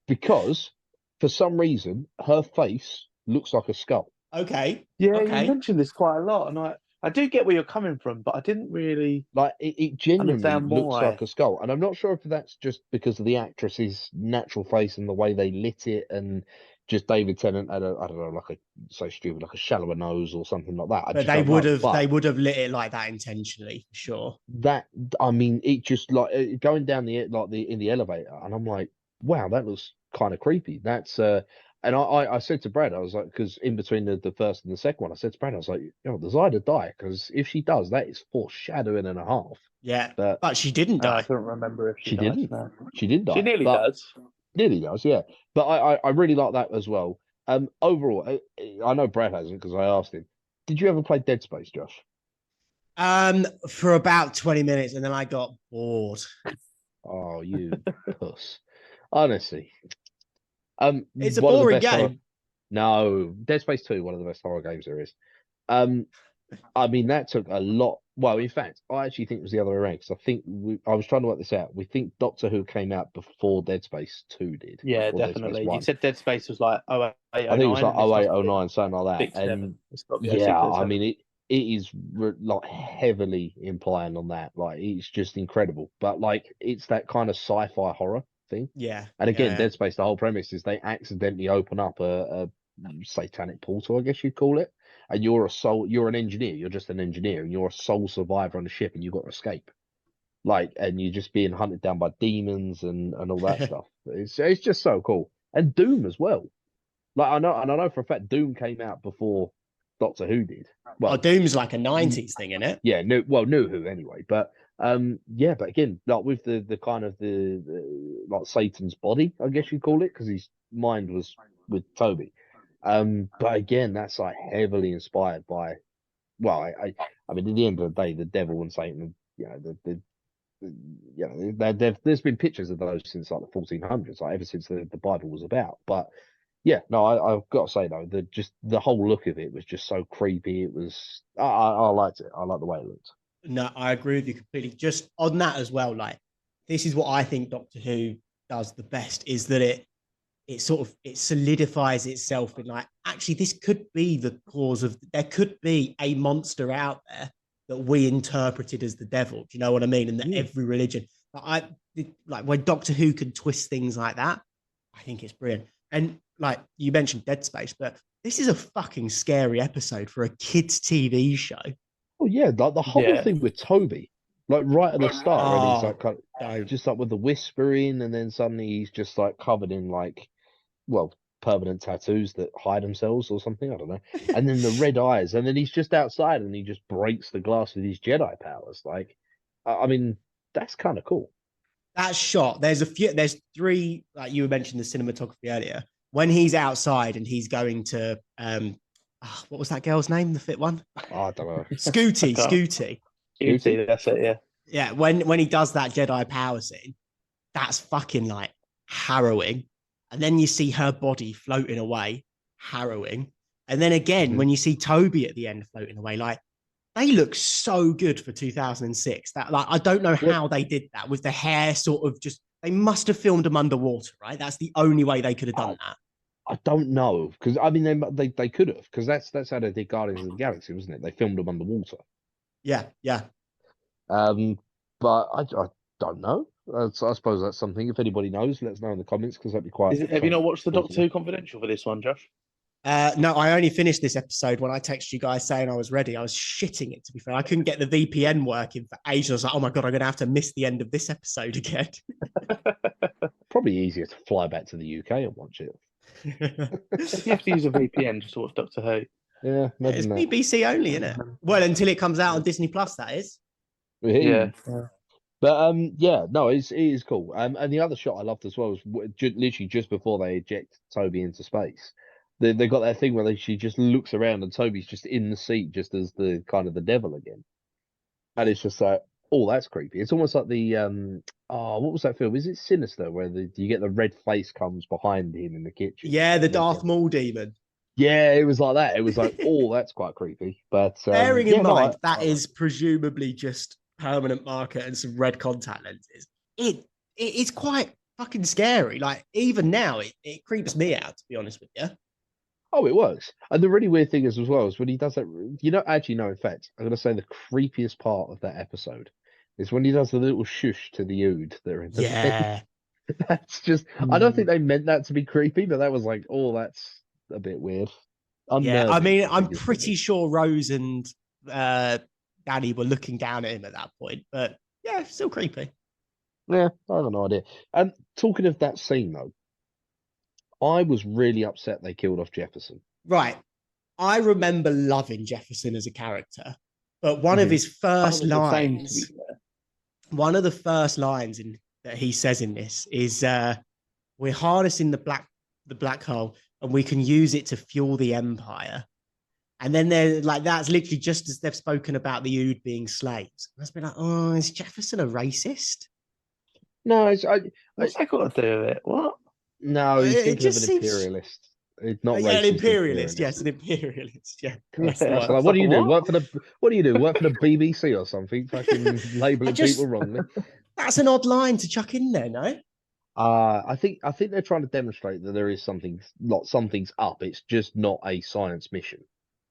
Because for some reason her face looks like a skull. Okay. Yeah, Okay. you mentioned this quite a lot, and I do get where you're coming from, but I didn't really Like it genuinely understand looks why. like a skull. And I'm not sure if that's just because of the actress's natural face and the way they lit it, and just David Tennant had I don't know, like a so stupid, like a shallower nose or something like that. I But just don't know. But they would have lit it like that intentionally, for sure. that I mean, it just like going down in the elevator, and I'm like, wow, that looks kind of creepy. That's and I said to Brad, I was like, because in between the first and the second one, I said to Brad, I was like, does Ida die? Because if she does, that is foreshadowing and a half. Yeah, But but she didn't I die. couldn't remember if she she died. didn't. No. She did She die, nearly but does. nearly does, yeah. But I really like that as well. Overall, I know Brad hasn't because I asked him. Did you ever play Dead Space, Josh? For about 20 minutes, and then I got bored. Oh, you puss. Honestly. It's a One of the boring best horror. game. No, Dead Space 2, one of the best horror games there is. I mean, that took a lot. Well, in fact, I actually think it was the other way around because I think I was trying to work this out. We think Doctor Who came out before Dead Space 2 did. Yeah, Before Dead Space definitely. You 1. said Dead Space was like 08, I think it was 09, like and this must 08, be 09, something like that. 6, 7. And It's got to be yeah, 06, I 07. mean, it is like heavily implying on that. Like, it's just incredible. But like, it's that kind of sci-fi horror thing. Yeah. And again, yeah. Dead Space, the whole premise is they accidentally open up a satanic portal, I guess you'd call it. And you're an engineer, you're just an engineer, and you're a sole survivor on a ship and you've got to escape. Like, and you're just being hunted down by demons and all that stuff. It's just so cool. And Doom as well. Like I know for a fact Doom came out before Doctor Who did. Well, Doom's like a 90s thing, isn't it? yeah, NuWho anyway. But yeah, but again, like with the kind of the like Satan's body, I guess you'd call it, because his mind was with Toby. But again, that's like heavily inspired by. Well, I mean, at the end of the day, the devil and Satan, there's been pictures of those since like the 1400s, like ever since the Bible was about. But yeah, no, I've got to say though, the whole look of it was just so creepy. It was I liked it. I like the way it looked. No, I agree with you completely. Just on that as well, like this is what I think Doctor Who does the best is that it solidifies itself in like actually this could be the cause of there could be a monster out there that we interpreted as the devil. Do you know what I mean? And that every religion, like when Doctor Who can twist things like that, I think it's brilliant. And like you mentioned Dead Space, but this is a fucking scary episode for a kids' TV show. Oh yeah, like the whole thing with Toby, like right at the start, when he's like just like with the whispering, and then suddenly he's just like covered in like, well, permanent tattoos that hide themselves or something. I don't know. And then the red eyes, and then he's just outside, and he just breaks the glass with his Jedi powers. Like, I mean, that's kind of cool. That shot, there's 3, like you mentioned the cinematography earlier. When he's outside and he's going to what was that girl's name? The fit one? I don't know. Scooty. Scooty, that's it, yeah. Yeah, when he does that Jedi power scene, that's fucking like harrowing. And then you see her body floating away, harrowing. And then again, when you see Toby at the end floating away, like they look so good for 2006. That like I don't know how they did that with the hair sort of just. They must have filmed them underwater, right? That's the only way they could have done that. I don't know because I mean they could have because that's how they did Guardians of the Galaxy, wasn't it? They filmed them underwater. Yeah, yeah. But I don't know. So I suppose that's something. If anybody knows, let us know in the comments because that'd be quite. Have you not watched the cool Doctor Who Confidential for this one, Josh? No, I only finished this episode when I texted you guys saying I was ready. I was shitting it, to be fair. I couldn't get the VPN working for ages. I was like, oh my God, I'm going to have to miss the end of this episode again. Probably easier to fly back to the UK and watch it. You have to use a VPN just to watch Doctor Who. Yeah, It's that. BBC only, isn't it? Well, until it comes out on Disney Plus, that is. Yeah. But yeah, no, it is cool. And the other shot I loved as well was literally just before they eject Toby into space. They got that thing where she just looks around and Toby's just in the seat, just as the kind of the devil again. And it's just like, oh, that's creepy. It's almost like the what was that film? Is it Sinister, where you get the red face comes behind him in the kitchen? Yeah, the Darth Maul demon. Yeah, it was like that. It was like, oh, that's quite creepy. But bearing in mind that is presumably just permanent marker and some red contact lenses. It's quite fucking scary. Like even now, it creeps me out, to be honest with you. Oh, it was. And the really weird thing is as well is when he does that, actually, no, in fact, I'm going to say the creepiest part of that episode is when he does the little shush to the Ood that are in the Yeah. That's just, I don't think they meant that to be creepy, but that was like, oh, that's a bit weird. Yeah, I mean, I'm pretty sure Rose and Danny were looking down at him at that point, but yeah, still creepy. Yeah, I have no idea. And talking of that scene, though, I was really upset they killed off Jefferson. Right. I remember loving Jefferson as a character, but one of his first lines, one of the first lines that he says in this is, "We're harnessing the black hole, and we can use it to fuel the empire." And then they're like, that's literally just as they've spoken about the Ood being slaves. And I've been like, oh, is Jefferson a racist? No, what's that got to do with it? What? No, he's thinking of an imperialist. It's not racist. An imperialist, yes, an imperialist. Yeah. Like, what do you do? What do you do? Work for the BBC or something? Fucking labeling people wrongly. That's an odd line to chuck in there, no? I think they're trying to demonstrate that there is something's up. It's just not a science mission,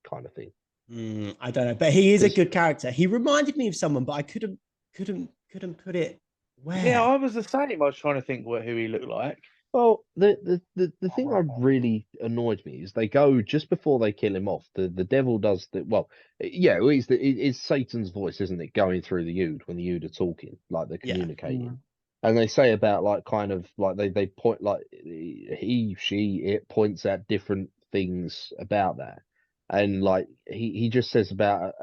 kind of thing. I don't know, but he is a good character. He reminded me of someone, but I couldn't put it where. Yeah, I was the same. I was trying to think who he looked like. Well, the thing that really annoyed me is they go just before they kill him off. The devil does the it's Satan's voice, isn't it, going through the Ood when the Ood are talking, like they're communicating. Yeah. And they say about like kind of like they point like it points at different things about that, and like he just says about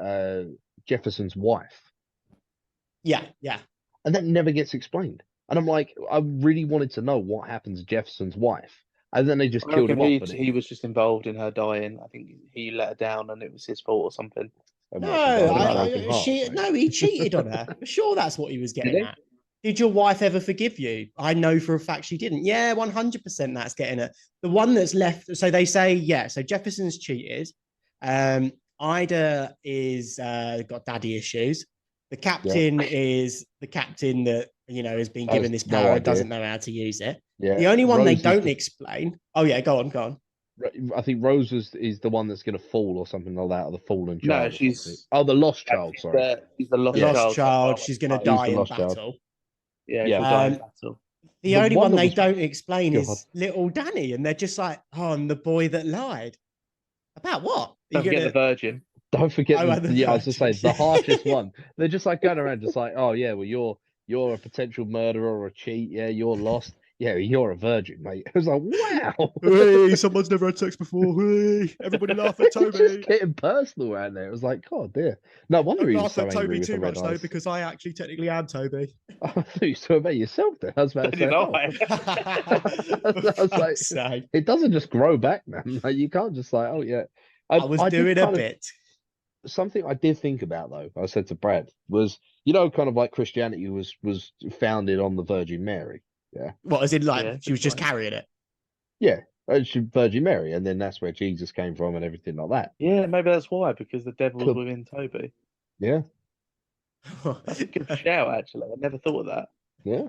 Jefferson's wife. Yeah, and that never gets explained. And I'm like, I really wanted to know what happens to Jefferson's wife. And then they just killed him off. He was just involved in her dying. I think he let her down and it was his fault or something. He cheated on her. For sure, that's what he was getting at. Did your wife ever forgive you? I know for a fact she didn't. Yeah, 100% that's getting it. The one that's left, so they say, yeah, so Jefferson's cheated. Ida is got daddy issues. The captain is the captain that, has been given this power and doesn't know how to use it. Yeah. The only one Rose they don't explain. Oh, yeah, go on. I think Rose is the one that's going to fall or something like that, or the fallen child. No, she's... Oh, the lost child, sorry. She's the lost child. She's going to die in battle. Child. Yeah, she'll die in battle. The only one they don't explain is little Danny, and they're just like, oh, I'm the boy that lied. About what? Don't forget the virgin. Don't forget I was going to say, the harshest one. They're just like going around just like, oh, yeah, well, you're a potential murderer or a cheat. Yeah, you're lost. Yeah, you're a virgin, mate. I was like, wow. Hey, someone's never had sex before. Hey, everybody laugh at Toby. It's just getting personal around there. It was like, God, dear. No wonder he was so angry. Toby too much, though, because I actually technically am Toby. I thought you saw about yourself then. I was about to say, I was like, it doesn't just grow back, man. Like, you can't just like, oh, yeah. I was doing a bit. Something I did think about, though, I said to Brad, was, kind of like Christianity was founded on the Virgin Mary. Yeah. What, as in, like, she was just carrying it? Yeah. Virgin Mary. And then that's where Jesus came from and everything like that. Yeah, maybe that's why, because the devil was within Toby. Yeah, That's a good shout, actually. I never thought of that. yeah.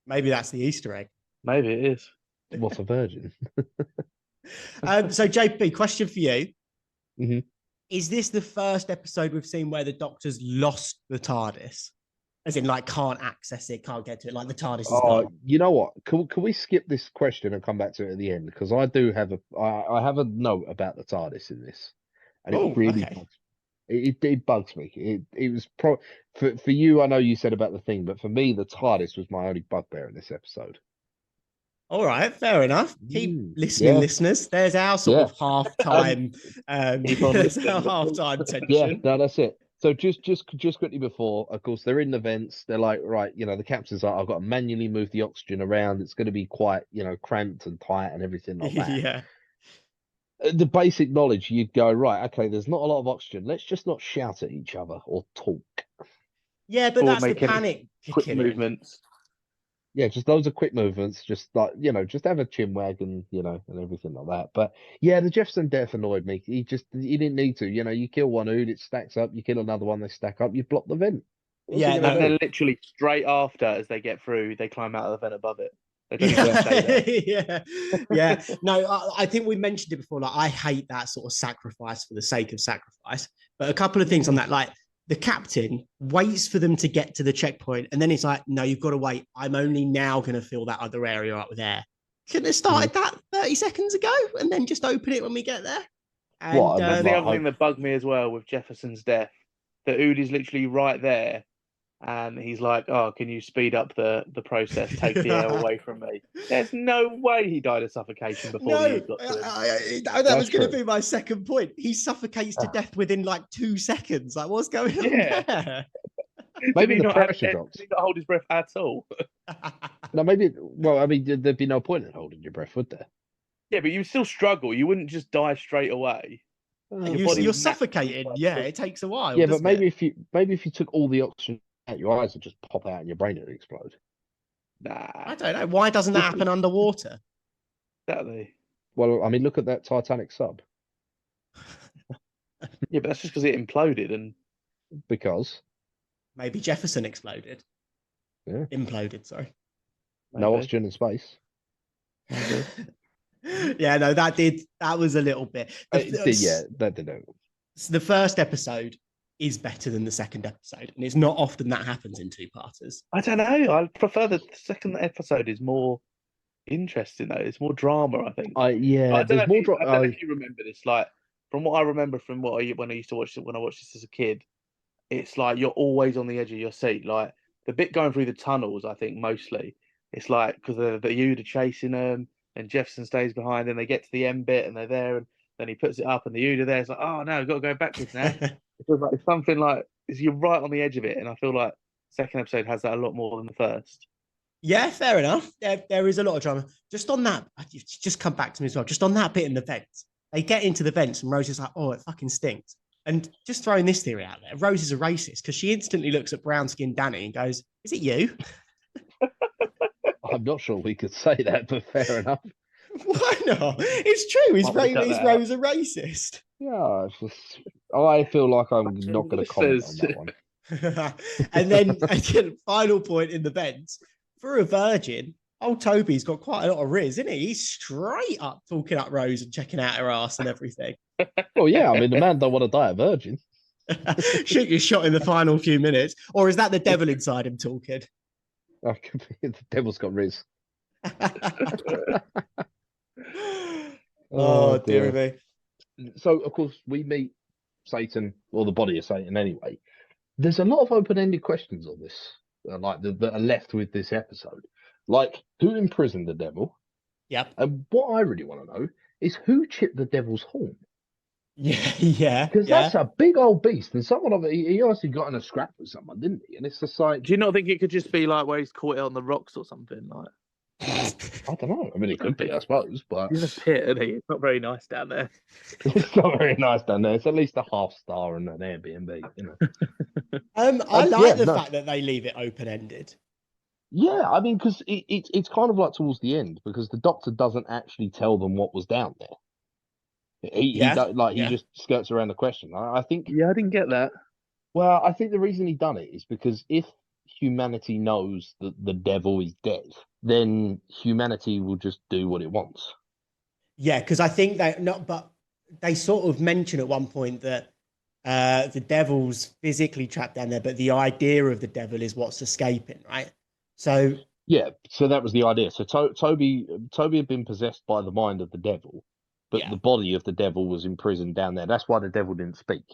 Maybe that's the Easter egg. Maybe it is. What a virgin. So, JP, question for you. hmm Is this the first episode we've seen where the Doctor's lost the TARDIS? As in, like, can't access it, can't get to it, like the TARDIS is Oh, gone. you know what? Can we skip this question and come back to it at the end? Because I do have I have a note about the TARDIS in this, and Oh, it really okay. it bugs me. It was for you. I know you said about the thing, but for me, the TARDIS was my only bugbear in this episode. All right, fair enough. Keep listening, Yeah, listeners. There's our sort yeah. of half-time, Keep on there's our listening. half-time Yeah, tension. no, that's it. So just quickly before, of course, they're in the vents. They're like, right, the captain's like, I've got to manually move the oxygen around. It's going to be quite, cramped and tight and everything like that. Yeah. The basic knowledge, you'd go, right, okay, there's not a lot of oxygen. Let's just not shout at each other or talk. Yeah, but Or that's the make any panic quick kicking in. movements. Yeah, just loads of quick movements, just like, just have a chin wag and, and everything like that. But yeah, the Jefferson death annoyed me. He didn't need to. You kill one Ood, it stacks up. You kill another one, they stack up. You block the vent. What's he Yeah, gonna And that, do? then literally straight after, as they get through, they climb out of the vent above it. They don't even stay there. yeah, yeah. No, I think we mentioned it before. Like, I hate that sort of sacrifice for the sake of sacrifice. But a couple of things on that, like the captain waits for them to get to the checkpoint, and then he's like, "No, you've got to wait. I'm only now going to fill that other area up there. Couldn't have started that 30 seconds ago, and then just open it when we get there." And What? And That's then, the like, other thing that bugged me as well with Jefferson's death. That Ood is literally right there, and he's like, "Oh, can you speed up the process? Take the air away from me." There's no way he died of suffocation before the no, Ood got to him. that That's was going to true. be my second point. He suffocates to death within like 2 seconds. Like, what's going on Yeah. there? Maybe Did he the not have pressure air- drops. Did he not hold his breath at all? No, maybe. Well, I mean, there'd be no point in holding your breath, would there? Yeah, but you would still struggle. You wouldn't just die straight away. Your body You're would naturally suffocating. start Yeah, to- it takes a while. Yeah, but doesn't it? maybe if you took all the oxygen out, your eyes would just pop out and your brain would explode. Nah, I don't know. Why doesn't that happen underwater? exactly. Well, I mean, look at that Titanic sub. Yeah, but that's just because it imploded and Because Maybe Jefferson exploded. Yeah. Imploded, sorry. no maybe. oxygen in space. Yeah, no, that was a little bit. Yeah, that did it. The first episode is better than the second episode, and it's not often that happens in two-parters. I don't know. I prefer the second episode is more interesting though. It's more drama, I think. I don't know there's more. I don't know if you remember this. Like from what I remember from when I used to watch it when I watched this as a kid, it's like you're always on the edge of your seat. Like the bit going through the tunnels, I think mostly it's like because the Yoda are chasing them and Jefferson stays behind, and they get to the end bit and they're there, and then he puts it up and the Yoda there. It's like, oh no, I've got to go backwards now. It feels like it's something like you're right on the edge of it, and I feel like second episode has that a lot more than the first. Yeah, fair enough. There is a lot of drama. Just on that, it's just come back to me as well. Just on that bit in the vents, they get into the vents, and Rose is like, "Oh, it fucking stinks." And just throwing this theory out there, Rose is a racist because she instantly looks at brown-skinned Danny and goes, "Is it you?" I'm not sure we could say that, but fair enough. Why not? It's true. Is Why would we cut that Rose a racist? Yeah, I feel like I'm not going to comment on that one. And then again, final point in the vents for a virgin. Old Toby's got quite a lot of riz, isn't he? He's straight up talking up Rose and checking out her ass and everything. Well, yeah, I mean, the man don't want to die a virgin. Shoot your shot in the final few minutes, or is that the devil inside him talking? The devil's got riz. Oh, dear me. So, of course, we meet Satan, or the body of Satan anyway. There's a lot of open-ended questions on this, that are left with this episode. Like, who imprisoned the devil? Yep. And what I really want to know is who chipped the devil's horn? Yeah. Because that's a big old beast, and someone of it, he obviously got in a scrap with someone, didn't he? And it's just like, Do you not think it could just be like where he's caught it on the rocks or something? Like I don't know. I mean, it could be, I suppose, but he's in a pit, isn't he? It's not very nice down there. it's not very nice down there. It's at least a half star and an Airbnb, you know. I like the fact that they leave it open-ended. Yeah, I mean, because it's kind of like towards the end, because the Doctor doesn't actually tell them what was down there. He just skirts around the question. I think. Yeah, I didn't get that. Well, I think the reason he done it is because if humanity knows that the devil is dead, then humanity will just do what it wants. Yeah, because I think but they sort of mention at one point that the devil's physically trapped down there, but the idea of the devil is what's escaping, right? So Yeah, so that was the idea. So Toby had been possessed by the mind of the devil, but yeah, the body of the devil was imprisoned down there. That's why the devil didn't speak.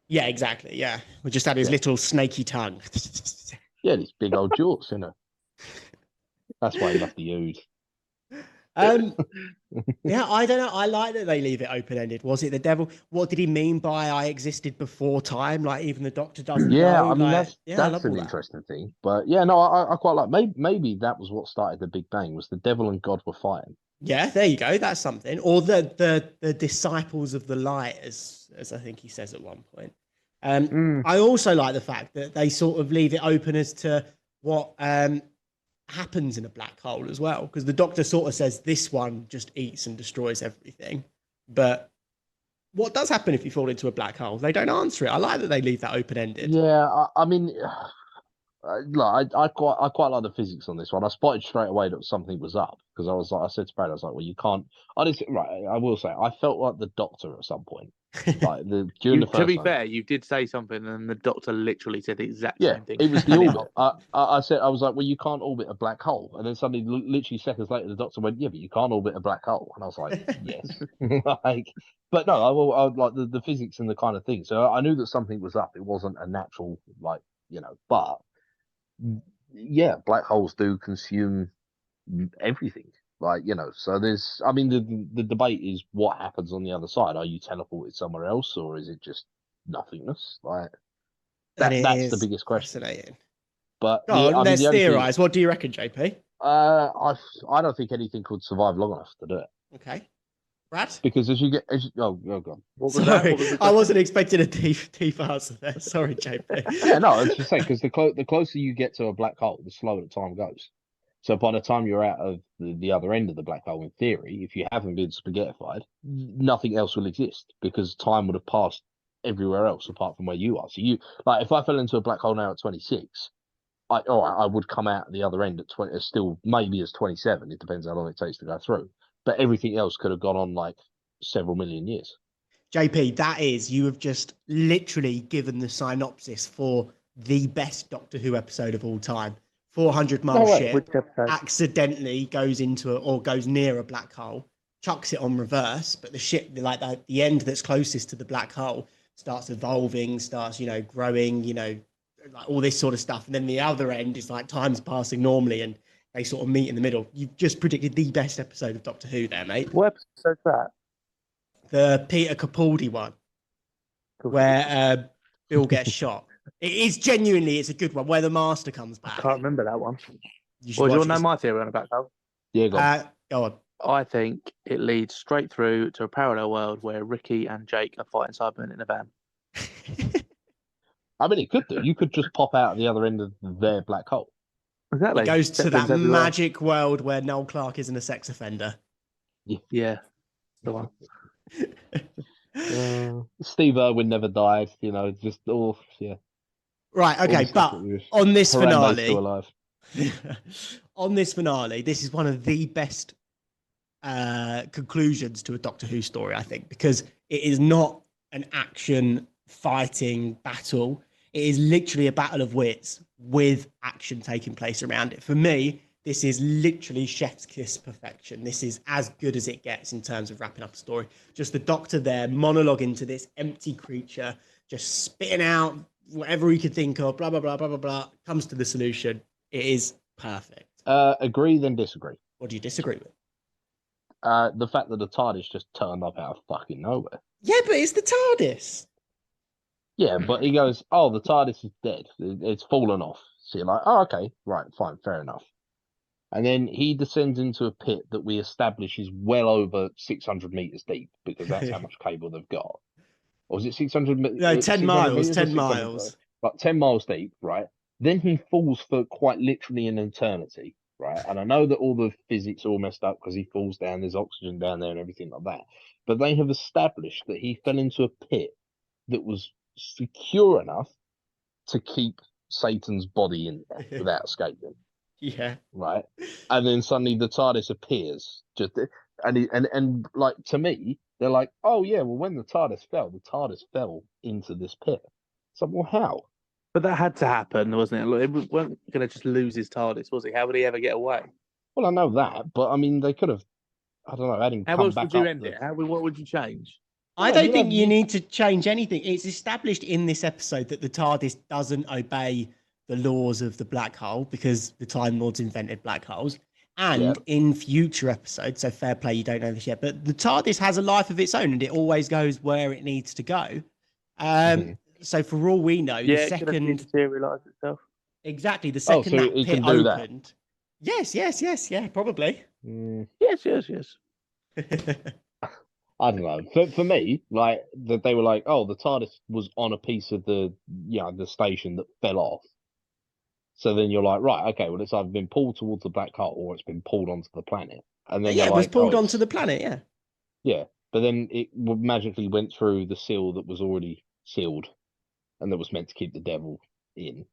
yeah, exactly. Yeah, we just had his Yeah, little snaky tongue. yeah, these big old jaws, you know. That's why he loved the ood. um, yeah, I don't know. I like that they leave it open ended. Was it the devil? What did he mean by I existed before time? Like even the doctor doesn't Yeah, know. I mean Like, yeah, I that's love all an that. interesting thing. But yeah, no, I quite like. Maybe that was what started the Big Bang. Was the devil and God were fighting. Yeah, there you go. That's something. Or the disciples of the light, as I think he says at one point. Mm. I also like the fact that they sort of leave it open as to what happens in a black hole as well, because the doctor sort of says this one just eats and destroys everything, but what does happen if you fall into a black hole? They don't answer it. I like that they leave that open ended. Yeah, I mean, like I quite like the physics on this one. I spotted straight away that something was up because I was like, I said to Brad, I was like, well, you can't. I just right. I will say, I felt like the Doctor at some point, like during You, the to first be one. fair, you did say something, and the doctor literally said the exact Yeah, same thing. it was the And it orbit. I said, I was like, well, you can't orbit a black hole, and then suddenly, literally seconds later, the Doctor went, yeah, but you can't orbit a black hole, and I was like, yes, like, but no, I like the physics and the kind of thing. So I knew that something was up. It wasn't a natural, like, but yeah, black holes do consume everything. Like, so I mean, the debate is what happens on the other side. Are you teleported somewhere else, or is it just nothingness? Like And it that's the is biggest question. fascinating. But Go on, I mean, let's the only thing, theorize. What do you reckon, JP? I don't think anything could survive long enough to do it Okay, Brad. because oh god, what was that? Sorry, What was the I question? wasn't expecting a deep answer there. Sorry, JP. Yeah, no, I was just saying because the closer you get to a black hole, the slower the time goes. So by the time you're out of the other end of the black hole, in theory, if you haven't been spaghettified, nothing else will exist because time would have passed everywhere else apart from where you are. So like if I fell into a black hole now at 26, I would come out the other end at 20, still maybe as 27. It depends how long it takes to go through. But everything else could have gone on like several million years. JP, that is, you have just literally given the synopsis for the best Doctor Who episode of all time. 400-mile No way. ship Which episode? accidentally goes into or goes near a black hole, chucks it on reverse, but the ship, like the end that's closest to the black hole, starts evolving, starts, growing, like all this sort of stuff. And then the other end is like time's passing normally and they sort of meet in the middle. You've just predicted the best episode of Doctor Who there, mate. What episode's that? The Peter Capaldi one, where Bill gets shot. It is genuinely, it's a good one, where the Master comes I back. can't remember that one. You should Well, do you watch want to know it. my theory on a black hole? Yeah, go on. Go on. I think it leads straight through to a parallel world where Ricky and Jake are fighting Cybermen in a van. I mean, it could do. You could just pop out at the other end of their black hole. Exactly. It goes to that Zeppelins everywhere. magic world where Noel Clarke isn't a sex offender. Yeah, the one. Steve Irwin never died. Just all yeah. Right, all the okay, stuff but that was- on this Harambe's still finale, alive. this is one of the best conclusions to a Doctor Who story, I think, because it is not an action fighting battle. It is literally a battle of wits with action taking place around it. For me, this is literally chef's kiss perfection. This is as good as it gets in terms of wrapping up a story. Just the Doctor there monologuing to this empty creature, just spitting out whatever he could think of, blah, blah, blah, blah, blah, blah, comes to the solution. It is perfect. Agree, then disagree. What do you disagree with? The fact that the TARDIS just turned up out of fucking nowhere. Yeah, but it's the TARDIS. Yeah, but he goes, "Oh, the TARDIS is dead. It's fallen off." So you're like, "Oh, okay, right, fine, fair enough." And then he descends into a pit that we establish is well over 600 meters deep because that's how much cable they've got. Or was it 600? No, 10 600 miles, meters or 10 600? miles. Like 10 miles deep, right? Then he falls for quite literally an eternity, right? And I know that all the physics are all messed up because he falls down, there's oxygen down there and everything like that. But they have established that he fell into a pit that was secure enough to keep Satan's body in there without escaping. Yeah. Right. And then suddenly the TARDIS appears. And like, to me, they're like, oh yeah, well, when the TARDIS fell into this pit. So, well, how? But that had to happen, wasn't it? Like, it wasn't going to just lose his TARDIS, was he? How would he ever get away? Well, I know that, but I mean, they could have, I don't know, had him How come else back would you up. end it? What would you change? I Yeah, don't you think know, you need to change anything. It's established in this episode that the TARDIS doesn't obey the laws of the black hole because the Time Lords invented black holes. And Yeah. in future episodes, so fair play, you don't know this yet, but the TARDIS has a life of its own and it always goes where it needs to go. So for all we know, the Yeah, it could have second dematerialised itself. exactly the Oh, second so that it pit can do that? opened. Yes, yeah, probably. Yes. I don't know. For me, like, that they were like, oh, the TARDIS was on a piece of the station that fell off. So then you're like, right, okay, well, it's either been pulled towards the black hole or it's been pulled onto the planet. And then Yeah, they're it was like, pulled oh, onto the planet, yeah. yeah. But then it magically went through the seal that was already sealed and that was meant to keep the devil in.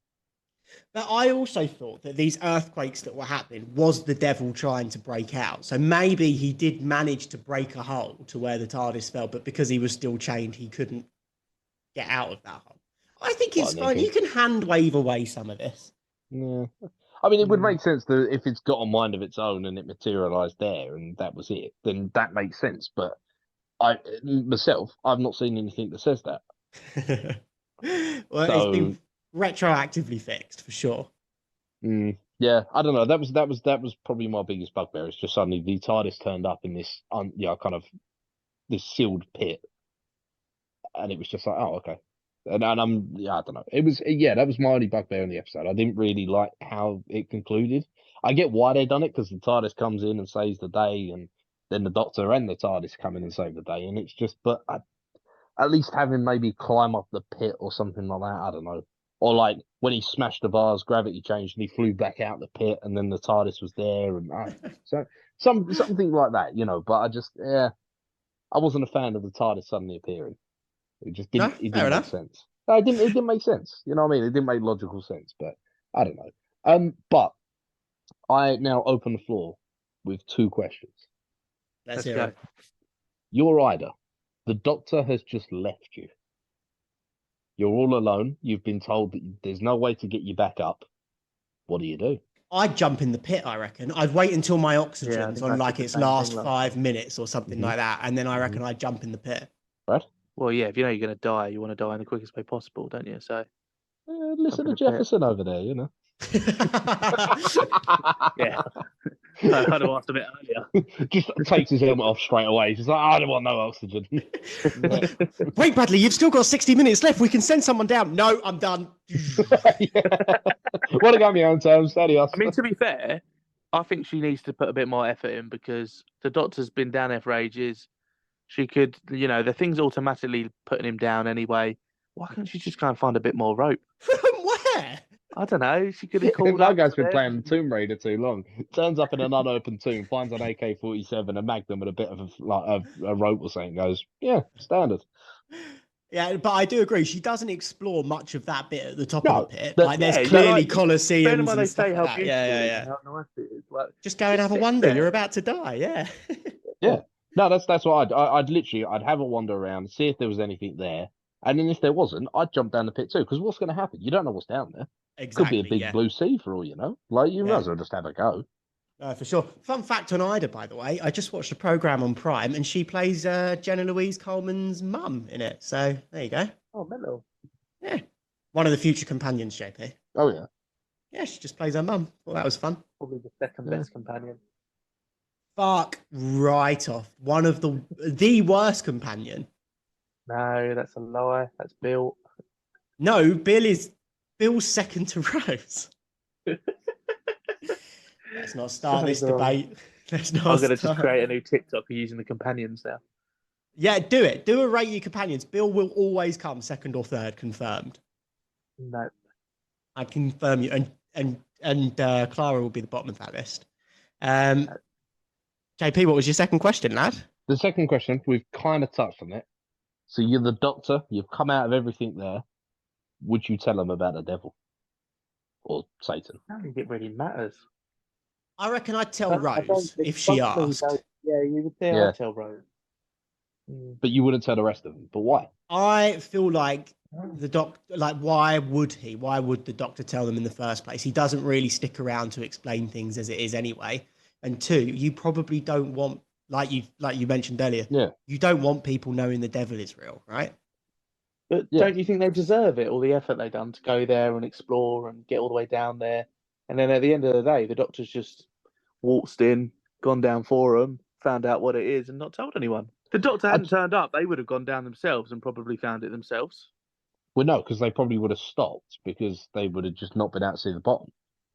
But I also thought that these earthquakes that were happening was the devil trying to break out. So maybe he did manage to break a hole to where the TARDIS fell, but because he was still chained, he couldn't get out of that hole. I think it's fine. You can hand wave away some of this. Yeah. I mean, it would make sense that if it's got a mind of its own and it materialized there and that was it, then that makes sense. But I've not seen anything that says that. Well, it's been retroactively fixed for sure. Yeah, I don't know. That was probably my biggest bugbear. It's just suddenly the TARDIS turned up in this kind of this sealed pit, and it was just like, oh, okay. And I don't know. It was that was my only bugbear in the episode. I didn't really like how it concluded. I get why they done it because the TARDIS comes in and saves the day, and then the Doctor and the TARDIS come in and save the day, and it's just, but at least have him maybe climb up the pit or something like that. I don't know. Or like when he smashed the bars, gravity changed and he flew back out the pit, and then the TARDIS was there, and so something like that, you know. But I wasn't a fan of the TARDIS suddenly appearing. It just didn't. No, It fair didn't enough. make sense. No, it didn't make sense. You know what I mean? It didn't make logical sense. But I don't know. But I now open the floor with two questions. Let's hear it. You're Ida. The Doctor has just left you. You're all alone. You've been told that there's no way to get you back up. What do you do? I'd jump in the pit, I reckon. I'd wait until my oxygen's on like its last 5 minutes or something like that. And then I reckon I'd jump in the pit. Right? Well, yeah, if you know you're going to die, you want to die in the quickest way possible, don't you? So listen to Jefferson over there, you know. Yeah. I had to ask a bit earlier. Just takes his helmet off straight away. He's like, I don't want no oxygen. Wait, Bradley, you've still got 60 minutes left. We can send someone down. No, I'm done. Want to go on my own terms? Adios. I mean, to be fair, I think she needs to put a bit more effort in because the Doctor's been down there for ages. She could, the thing's automatically putting him down anyway. Why can't she just go and find a bit more rope? From where? I don't know. She could have called. That guy's been playing Tomb Raider too long. Turns up in an unopened tomb, finds an AK-47, a Magnum, and a bit of a rope or something. Goes, yeah, standard. Yeah, but I do agree. She doesn't explore much of that bit at the top of the pit. but- Like, there's Yeah, clearly like, Colosseums they and stuff say like how that. beautiful Yeah, it yeah. is, how nice it is. Like, Just go and have a sit wander. there. You're about to die. Yeah. Yeah. No, that's what I'd have a wander around, see if there was anything there, and then if there wasn't, I'd jump down the pit too. Because what's going to happen? You don't know what's down there. Exactly. Could be a big blue sea for all you know. Like you might as well just have a go. For sure. Fun fact on Ida, by the way, I just watched a program on Prime, and she plays Jenna Louise Coleman's mum in it. So there you go. Oh, mellow. Yeah. One of the future companions, JP. Oh yeah. Yeah, she just plays her mum. Well, that was fun. Probably the second best companion. Fuck right off. One of the worst companion. No, that's a lie. That's Bill. No, Bill's second to Rose. Let's not start this debate. Let's not. I'm gonna just create a new TikTok using the companions now. Yeah, do it. Do a rate your companions. Bill will always come second or third, confirmed. No. I confirm you. And Clara will be the bottom of that list. JP, what was your second question, lad? The second question, we've kind of touched on it. So you're the Doctor. You've come out of everything there. Would you tell them about the devil or Satan? I don't think it really matters. I reckon I'd tell I don't Rose think if she functionally asked. yeah, you would say Yeah. I'd tell Rose. But you wouldn't tell the rest of them. But why? I feel like why would he? Why would the Doctor tell them in the first place? He doesn't really stick around to explain things as it is anyway. And two, you probably don't want, like you mentioned earlier, Yeah. you don't want people knowing the devil is real, right? But Yeah. don't you think they deserve it, all the effort they've done to go there and explore and get all the way down there? And then at the end of the day, the Doctor's just waltzed in, gone down for them, found out what it is, and not told anyone. If the Doctor hadn't turned up, they would have gone down themselves and probably found it themselves. Well, no, because they probably would have stopped because they would have just not been out to see the bottom.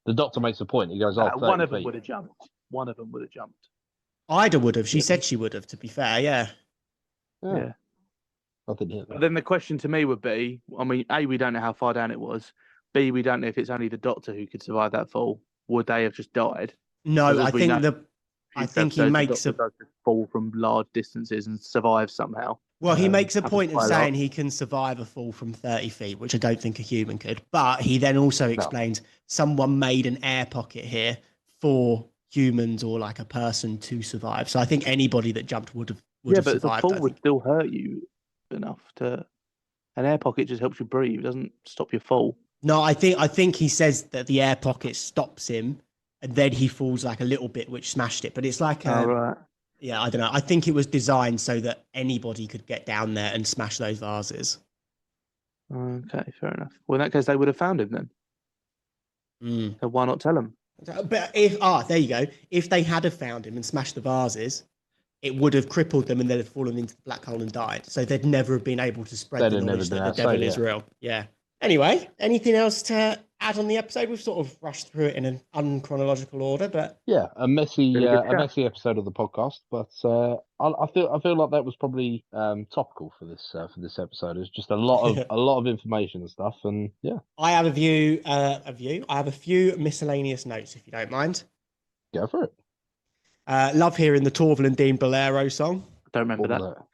The Doctor makes a point. He goes, "Oh, 30 one of them feet." would have jumped. One of them would have jumped. Ida would have. She said she would have, to be fair, yeah. Yeah. I didn't hear that. But then the question to me would be, I mean, A, we don't know how far down it was. B, we don't know if it's only the Doctor who could survive that fall. Would they have just died? No, I think he makes the Doctor does just fall from large distances and survive somehow. he makes a happens point of quite a lot. saying he can survive a fall from 30 feet, which I don't think a human could. But he then also explains someone made an air pocket here for humans or like a person to survive. So I think anybody that jumped would have but survived. the fall would still hurt you enough to. An air pocket just helps you breathe. It doesn't stop your fall. No, I think he says that the air pocket stops him, and then he falls like a little bit, which smashed it. But it's like, Right. yeah, I don't know. I think it was designed so that anybody could get down there and smash those vases. Okay, fair enough. Well, in that case, they would have found him then. So why not tell them? But there you go. If they had have found him and smashed the vases, it would have crippled them and they'd have fallen into the black hole and died. So they'd never have been able to spread the knowledge that the devil is real. Yeah. Anyway, anything else to add on the episode? We've sort of rushed through it in an unchronological order, but yeah, a messy episode of the podcast. But I feel like that was probably topical for this episode. It's just a lot of information and stuff, and yeah. I have I have a few miscellaneous notes, if you don't mind. Go for it. Love hearing the Torval and Dean Bolero song. I don't remember that.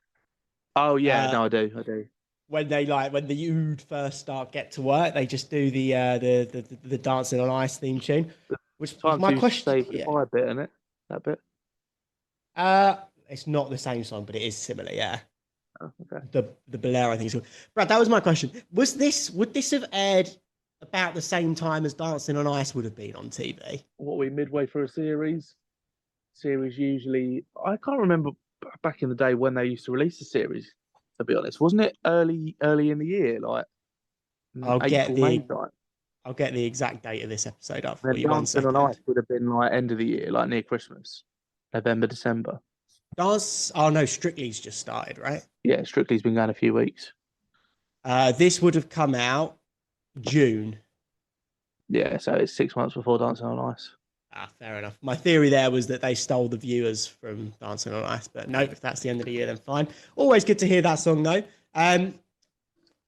Oh yeah, no, I do. When the Ood first start get to work, they just do the Dancing on Ice theme tune. Which was my question. Save the fire bit, isn't it? That bit. It's not the same song, but it is similar. Yeah. Oh, okay. The Bolero, I think. So, Brad, that was my question. Would this have aired about the same time as Dancing on Ice would have been on TV? What are we midway through a series? Series usually, I can't remember back in the day when they used to release the series. To be honest, wasn't it early in the year, like I'll get May time? I'll get the exact date of this episode up for And you. Dancing on Ice would have been like end of the year, like near Christmas, November, December. Oh no, Strictly's just started, right? Yeah, Strictly's been going a few weeks. This would have come out June. Yeah, so it's 6 months before Dancing on Ice. Fair enough. My theory there was that they stole the viewers from Dancing on Ice, but no, if that's the end of the year, then fine. Always good to hear that song, though.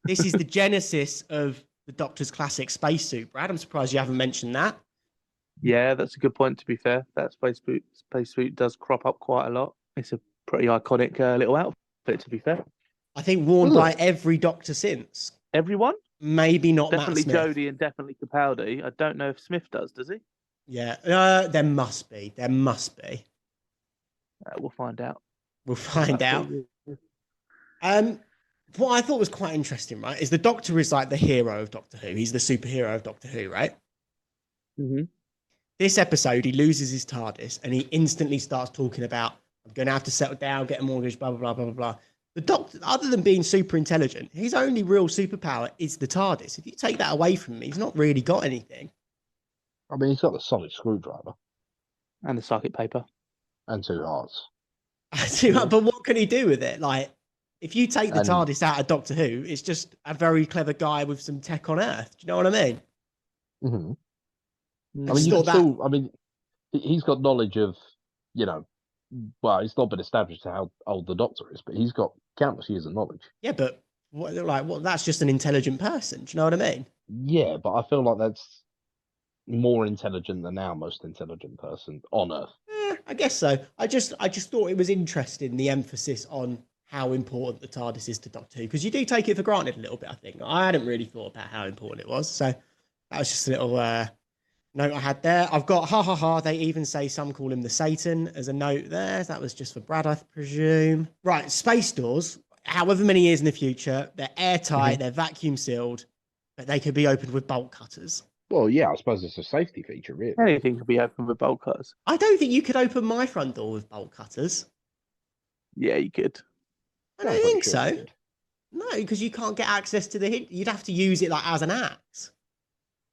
This is the genesis of the Doctor's classic spacesuit, Brad. I'm surprised you haven't mentioned that. Yeah, that's a good point, to be fair. That spacesuit does crop up quite a lot. It's a pretty iconic little outfit, to be fair. I think worn by every Doctor since. Everyone? Maybe not definitely Matt Smith. Jodie and definitely Capaldi. I don't know if Smith does he? Yeah, there must be. We'll find out. What I thought was quite interesting, right, is the Doctor is like the hero of Doctor Who. He's the superhero of Doctor Who, right? Mm-hmm. This episode, he loses his TARDIS and he instantly starts talking about, I'm going to have to settle down, get a mortgage, blah, blah, blah, blah, blah, blah. The Doctor, other than being super intelligent, his only real superpower is the TARDIS. If you take that away from him, he's not really got anything. I mean, he's got the solid screwdriver. And the circuit paper. And 2 hearts. But what can he do with it? Like, if you take the TARDIS out of Doctor Who, it's just a very clever guy with some tech on Earth. Do you know what I mean? Mm-hmm. I mean, he's got knowledge of, well, it's not been established how old the Doctor is, but he's got countless years of knowledge. Yeah, but that's just an intelligent person. Do you know what I mean? Yeah, but I feel like that's more intelligent than our most intelligent person on Earth. I guess so. I just thought it was interesting, the emphasis on how important the TARDIS is to Doctor Who, because you do take it for granted a little bit. I think I hadn't really thought about how important it was, so that was just a little note I had there. I've got ha ha ha. They even say some call him the Satan as a note there. That was just for Brad, I presume. Right, space doors. However many years in the future, they're airtight, they're vacuum sealed, but they could be opened with bolt cutters. Well, yeah, I suppose it's a safety feature, really. Anything could be open with bolt cutters. I don't think you could open my front door with bolt cutters. Yeah, you could. I don't think so. No, because you can't get access to the hint. You'd have to use it like as an axe.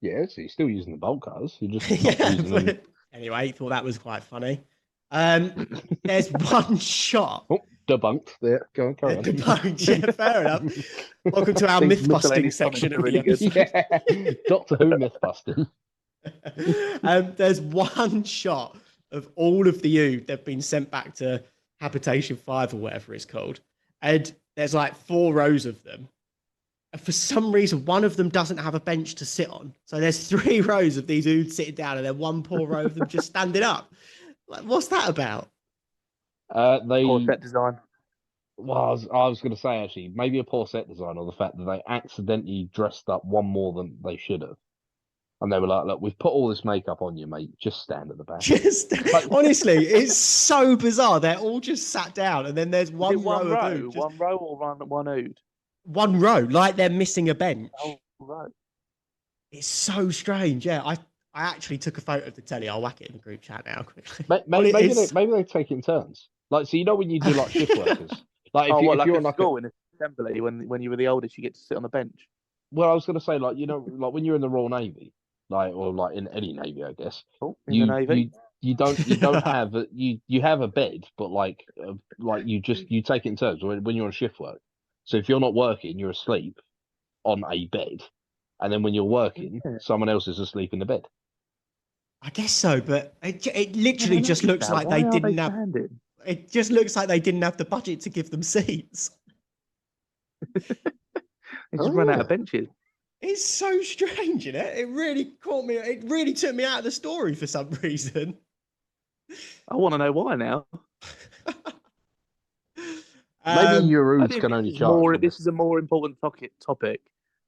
Yeah, so you're still using the bolt cutters. You're just Yeah, not using them. Anyway, thought that was quite funny. There's one shot. Oh, debunked. There, go on, carry on. Debunked. Yeah, fair enough. Welcome to our myth busting section of the episode. Yeah. Doctor Who myth busting. There's one shot of all of the U. They've been sent back to Habitation 5 or whatever it's called, and there's like 4 rows of them. And for some reason, one of them doesn't have a bench to sit on. So there's 3 rows of these dudes sitting down, and then one poor row of them just standing up. Like, what's that about? Poor set design. Well, I was going to say, actually, maybe a poor set design, or the fact that they accidentally dressed up one more than they should have. And they were like, look, we've put all this makeup on you, mate. Just stand at the back. Honestly, it's so bizarre. They're all just sat down, and then there's one row of Ood. One row or one Ood? One row, like they're missing a bench. Oh, right. It's so strange. Yeah, I actually took a photo of the telly. I'll whack it in the group chat now quickly. Maybe they take it in turns. Like, so you know when you do like shift workers, like if you're like school in assembly when you were the oldest, you get to sit on the bench. Well, I was going to say, like, you know, like when you're in the Royal Navy, like, or like in any navy, I guess. Oh, in the Navy. You don't have you have a bed, but like you take it in turns when you're on shift work. So if you're not working, you're asleep on a bed, and then when you're working, someone else is asleep in the bed. I guess so, but it literally just looks like they didn't have. It just looks like they didn't have the budget to give them seats. They just run out of benches. It's so strange, isn't it? It really caught me. It really took me out of the story for some reason. I want to know why now. Maybe Euros can only charge. This is a more important topic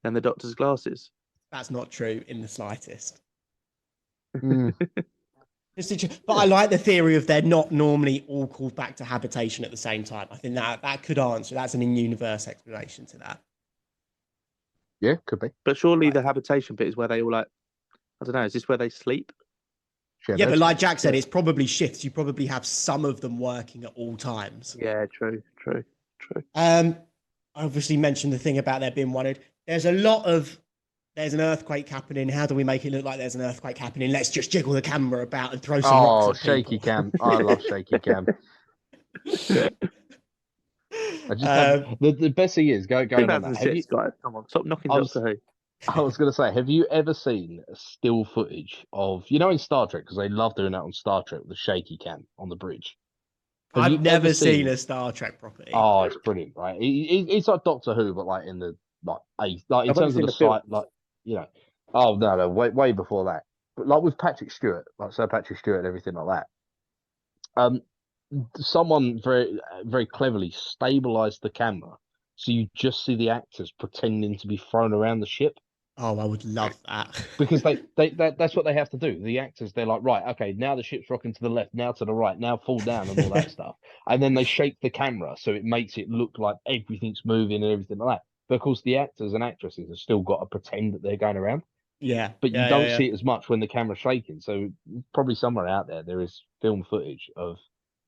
than the Doctor's glasses. That's not true in the slightest. But I like the theory of they're not normally all called back to habitation at the same time. I think that could answer. That's an in-universe explanation to that. Yeah, could be. But surely the habitation bit is where they all I don't know. Is this where they sleep? Yeah, but like Jack said, it's probably shifts. You probably have some of them working at all times. Yeah, true. I obviously mentioned the thing about there being one. There's an earthquake happening. How do we make it look like there's an earthquake happening? Let's just jiggle the camera about and throw some rocks at shaky people. cam. I love shaky cam. The best thing is going on that. Guys, come on, stop knocking Doctor Who. I was going to say, have you ever seen still footage of, you know, in Star Trek, because they love doing that on Star Trek, the shaky cam on the bridge? I've never seen a Star Trek property. Oh, it's brilliant, right? It's like Doctor Who, but like in the in terms of the site, like, you know. Oh no, way before that. But like with Patrick Stewart, like Sir Patrick Stewart and everything like that. Someone very very cleverly stabilized the camera, so you just see the actors pretending to be thrown around the ship. Oh, I would love that. Because that's what they have to do. The actors, they're like, right, okay, now the ship's rocking to the left, now to the right, now fall down and all that stuff. And then they shake the camera so it makes it look like everything's moving and everything like that. But of course, the actors and actresses have still got to pretend that they're going around. Yeah. But you don't see it as much when the camera's shaking. So probably somewhere out there is film footage of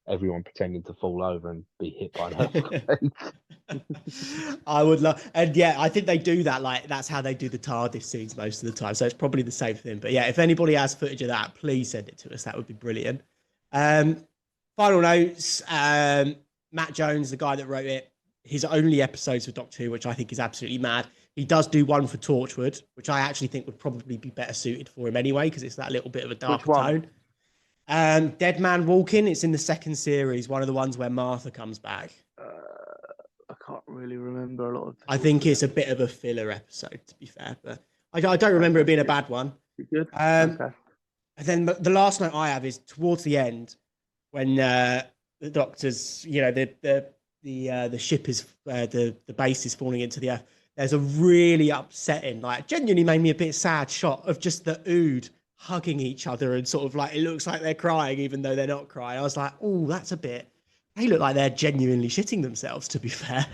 everyone pretending to fall over and be hit by an earthquake. I would love, and yeah, I think they do that. Like, that's how they do the TARDIS scenes most of the time. So it's probably the same thing. But yeah, if anybody has footage of that, please send it to us. That would be brilliant. Final notes. Matt Jones, the guy that wrote it, his only episodes for Doctor Who, which I think is absolutely mad. He does do one for Torchwood, which I actually think would probably be better suited for him anyway, because it's that little bit of a darker tone. Dead Man Walking, it's in the second series, one of the ones where Martha comes back. I can't really remember a lot of I think it's a bit of a filler episode, to be fair, but I don't remember it being a bad one. Good. Okay. And then the last note I have is towards the end, when the doctors, you know, the the ship is the base is falling into the earth. There's a really upsetting, like genuinely made me a bit sad shot of just the Ood hugging each other and sort of like it looks like they're crying even though they're not crying. I was like, oh, that's a bit. They look like they're genuinely shitting themselves. To be fair.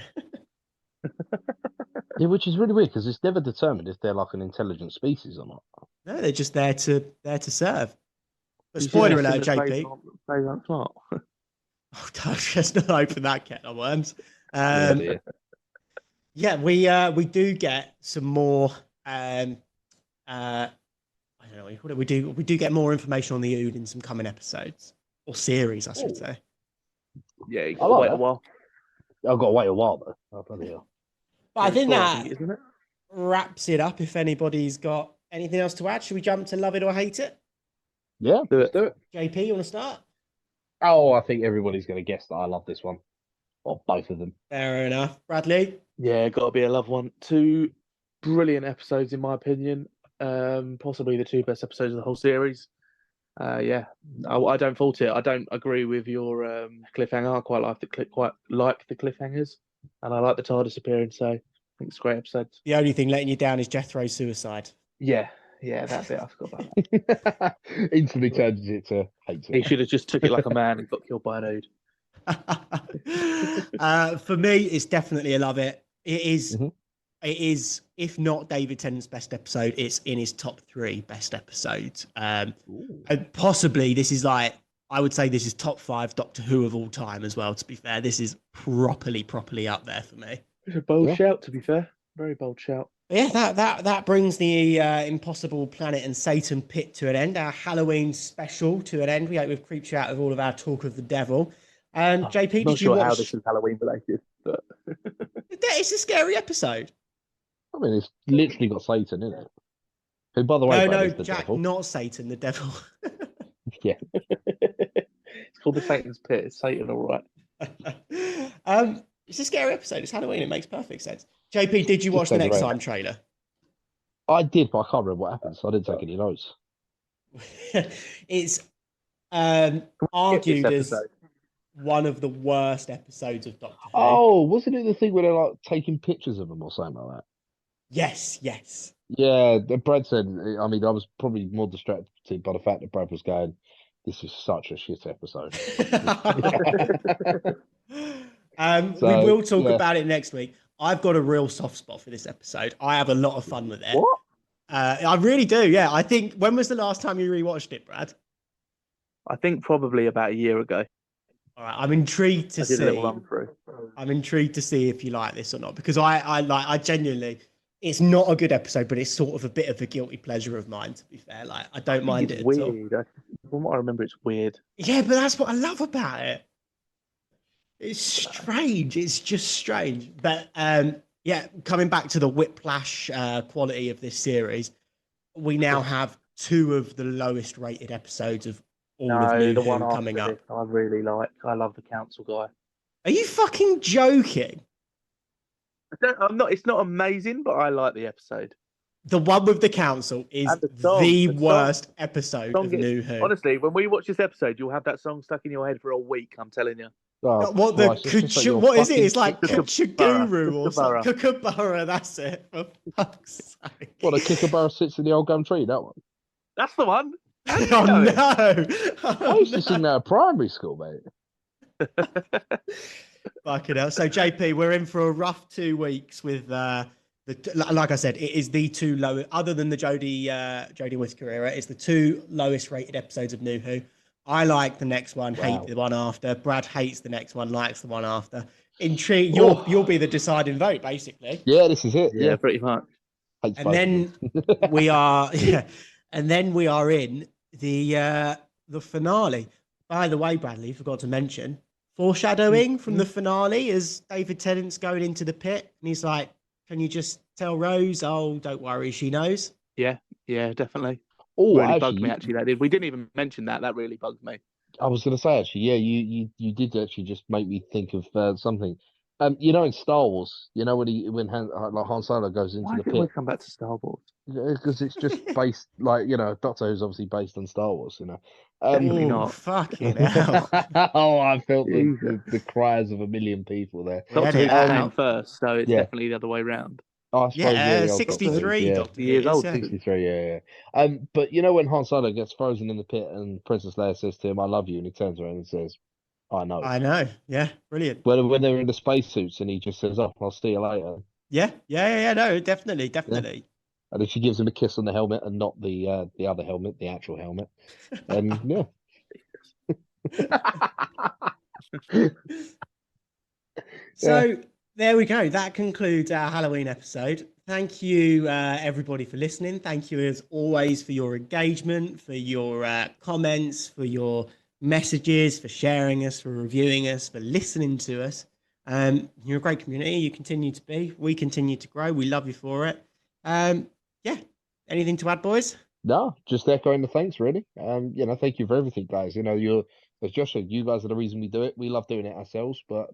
Yeah, which is really weird because it's never determined if they're like an intelligent species or not. No, they're just there to serve. But You spoiler suggesting alert, that JP. They aren't smart. Oh, gosh, let's not open that can of worms. Oh, dear. Yeah, we do get some more. I don't know what you call it. We do get more information on the Ood in some coming episodes or series, I should say. Yeah, you I got to like wait a that. while. I've got to wait a while though. Oh, bloody hell. But I think that isn't it? wraps it up. If anybody's got anything else to add, should we jump to love it or hate it? Yeah, let's do it. JP, you want to start? Oh, I think everybody's going to guess that I love this one. Or both of them. Fair enough. Bradley? Yeah, got to be a love one. 2 brilliant episodes, in my opinion. Possibly the 2 best episodes of the whole series. Yeah, I don't fault it. I don't agree with your cliffhanger. I quite like the cliffhangers, and I like the TARDIS appearing. So I think it's a great episode. The only thing letting you down is Jethro's suicide. Yeah, that bit I forgot about. Instantly turns it to hate He it. should have just took it like a man and got killed by an Ood. For me, it's definitely a love it. It is. Mhm. It is, if not David Tennant's best episode, it's in his top 3 best episodes. And possibly this is like, I would say this is top 5 Doctor Who of all time as well, to be fair. This is properly up there for me. It's a bold shout, to be fair. Very bold shout. But yeah, that brings the Impossible Planet and Satan pit to an end. Our Halloween special to an end. We hope we've creeped you out of all of our talk of the devil. And JP, Not did you sure watch? how this is Halloween related, but It's a scary episode. I mean, it's literally got Satan in it. Who, by the way, No, is the Jack, devil. not Satan, the devil. Yeah. it's called the Satan's Pit. It's Satan, all right. It's a scary episode. It's Halloween. It makes perfect sense. JP, did you watch Just the Next overrated. Time trailer? I did, but I can't remember what happened, so I didn't take any notes. It's Skip argued this as episode. one of the worst episodes of Doctor Who. Oh, wasn't it the thing where they're like taking pictures of them or something like that? Yes. Yeah, Brad said. I mean, I was probably more distracted by the fact that Brad was going, "This is such a shit episode." We will talk about it next week. I've got a real soft spot for this episode. I have a lot of fun with it. What? I really do. Yeah, I think. When was the last time you rewatched it, Brad? I think probably about a year ago. All right, I'm intrigued to I did a see. little run through. I'm intrigued to see if you like this or not, because I genuinely, it's not a good episode, but it's sort of a bit of a guilty pleasure of mine, to be fair. Like, I don't mind it It's at weird. all. From what I remember, it's weird. Yeah, but that's what I love about it. It's strange. It's just strange. But yeah, coming back to the whiplash quality of this series, we now have 2 of the lowest rated episodes of all of No, New the Who one coming after up. this, I really like. I love the council guy. Are you fucking joking? I'm not. It's not amazing, but I like the episode. The one with the council is And the song, the the song- worst episode Song of is- New Who. Honestly, when we watch this episode, you'll have that song stuck in your head for a week. I'm telling you. Oh, What the Christ, it's just like your what is it? fucking It's like Kookaburra. Kookaburra or something. Kookaburra. Kookaburra, that's it. For fuck's sake. What, a kookaburra sits in the old gum tree, that one. That's the one. How did Oh you know no! it? I used to sing that at primary school, mate. Fucking hell. So JP, we're in for a rough 2 weeks with like I said, it is the 2 low, other than the Jodie Whittaker era, it's the 2 lowest rated episodes of New Who. I like the next one, hate the one after. Brad hates the next one, likes the one after. Intrigued, you'll be the deciding vote, basically. Yeah, this is it. Yeah, pretty much. Hates And both of then them. we are and then we are in the finale. By the way, Bradley, forgot to mention, foreshadowing from the finale as David Tennant's going into the pit and he's like, can you just tell Rose? Oh, don't worry, she knows. Yeah, definitely. Oh, Really bugged me, actually. That did. We didn't even mention that. That really bugged me. I was going to say, actually, yeah, you did actually just make me think of something. In Star Wars, when Han Solo goes into Why the do we pit, come back to Star Wars? because it's just based Doctor Who's obviously based on Star Wars. Definitely Oh, not. fucking hell. Oh, I felt Jesus. the cries of a million people there. We had Doctor it Who came out. first, so it's Yeah. definitely the other way round. Oh, I suppose, yeah, Yeah, the old Doctor Who, 63 yeah. Doctor Who Years is, old, yeah. 63, yeah. But when Han Solo gets frozen in the pit and Princess Leia says to him, "I love you," and he turns around and says, "I know." I know. Yeah, brilliant. When they're in the spacesuits and he just says, "Oh, I'll see you later." Yeah. No, definitely, Yeah. definitely. And then she gives him a kiss on the helmet and not the other helmet, the actual helmet. And yeah. So there we go. That concludes our Halloween episode. Thank you, everybody, for listening. Thank you, as always, for your engagement, for your comments, for your messages, for sharing us, for reviewing us, for listening to us. You're a great community. You continue to be. We continue to grow. We love you for it. Yeah. Anything to add, boys? No, just echoing the thanks, really. Thank you for everything, guys. As Josh said, you guys are the reason we do it. We love doing it ourselves, but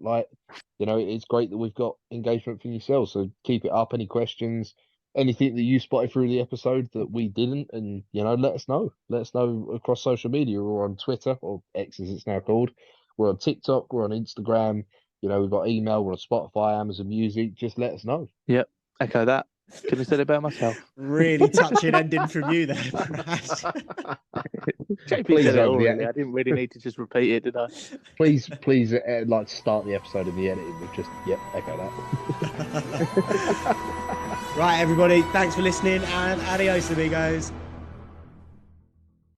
it's great that we've got engagement from yourselves. So keep it up. Any questions, anything that you spotted through the episode that we didn't, and let us know. Let us know across social media or on Twitter, or X as it's now called. We're on TikTok, we're on Instagram. We've got email, we're on Spotify, Amazon Music. Just let us know. Yep, echo that. Couldn't have said it about myself. Really touching ending from you there, Brad. JP Please said it don't all, be- really. I didn't really need to just repeat it, did I? Please, start the episode in the editing with just, echo that. Right, everybody. Thanks for listening, and adios, amigos.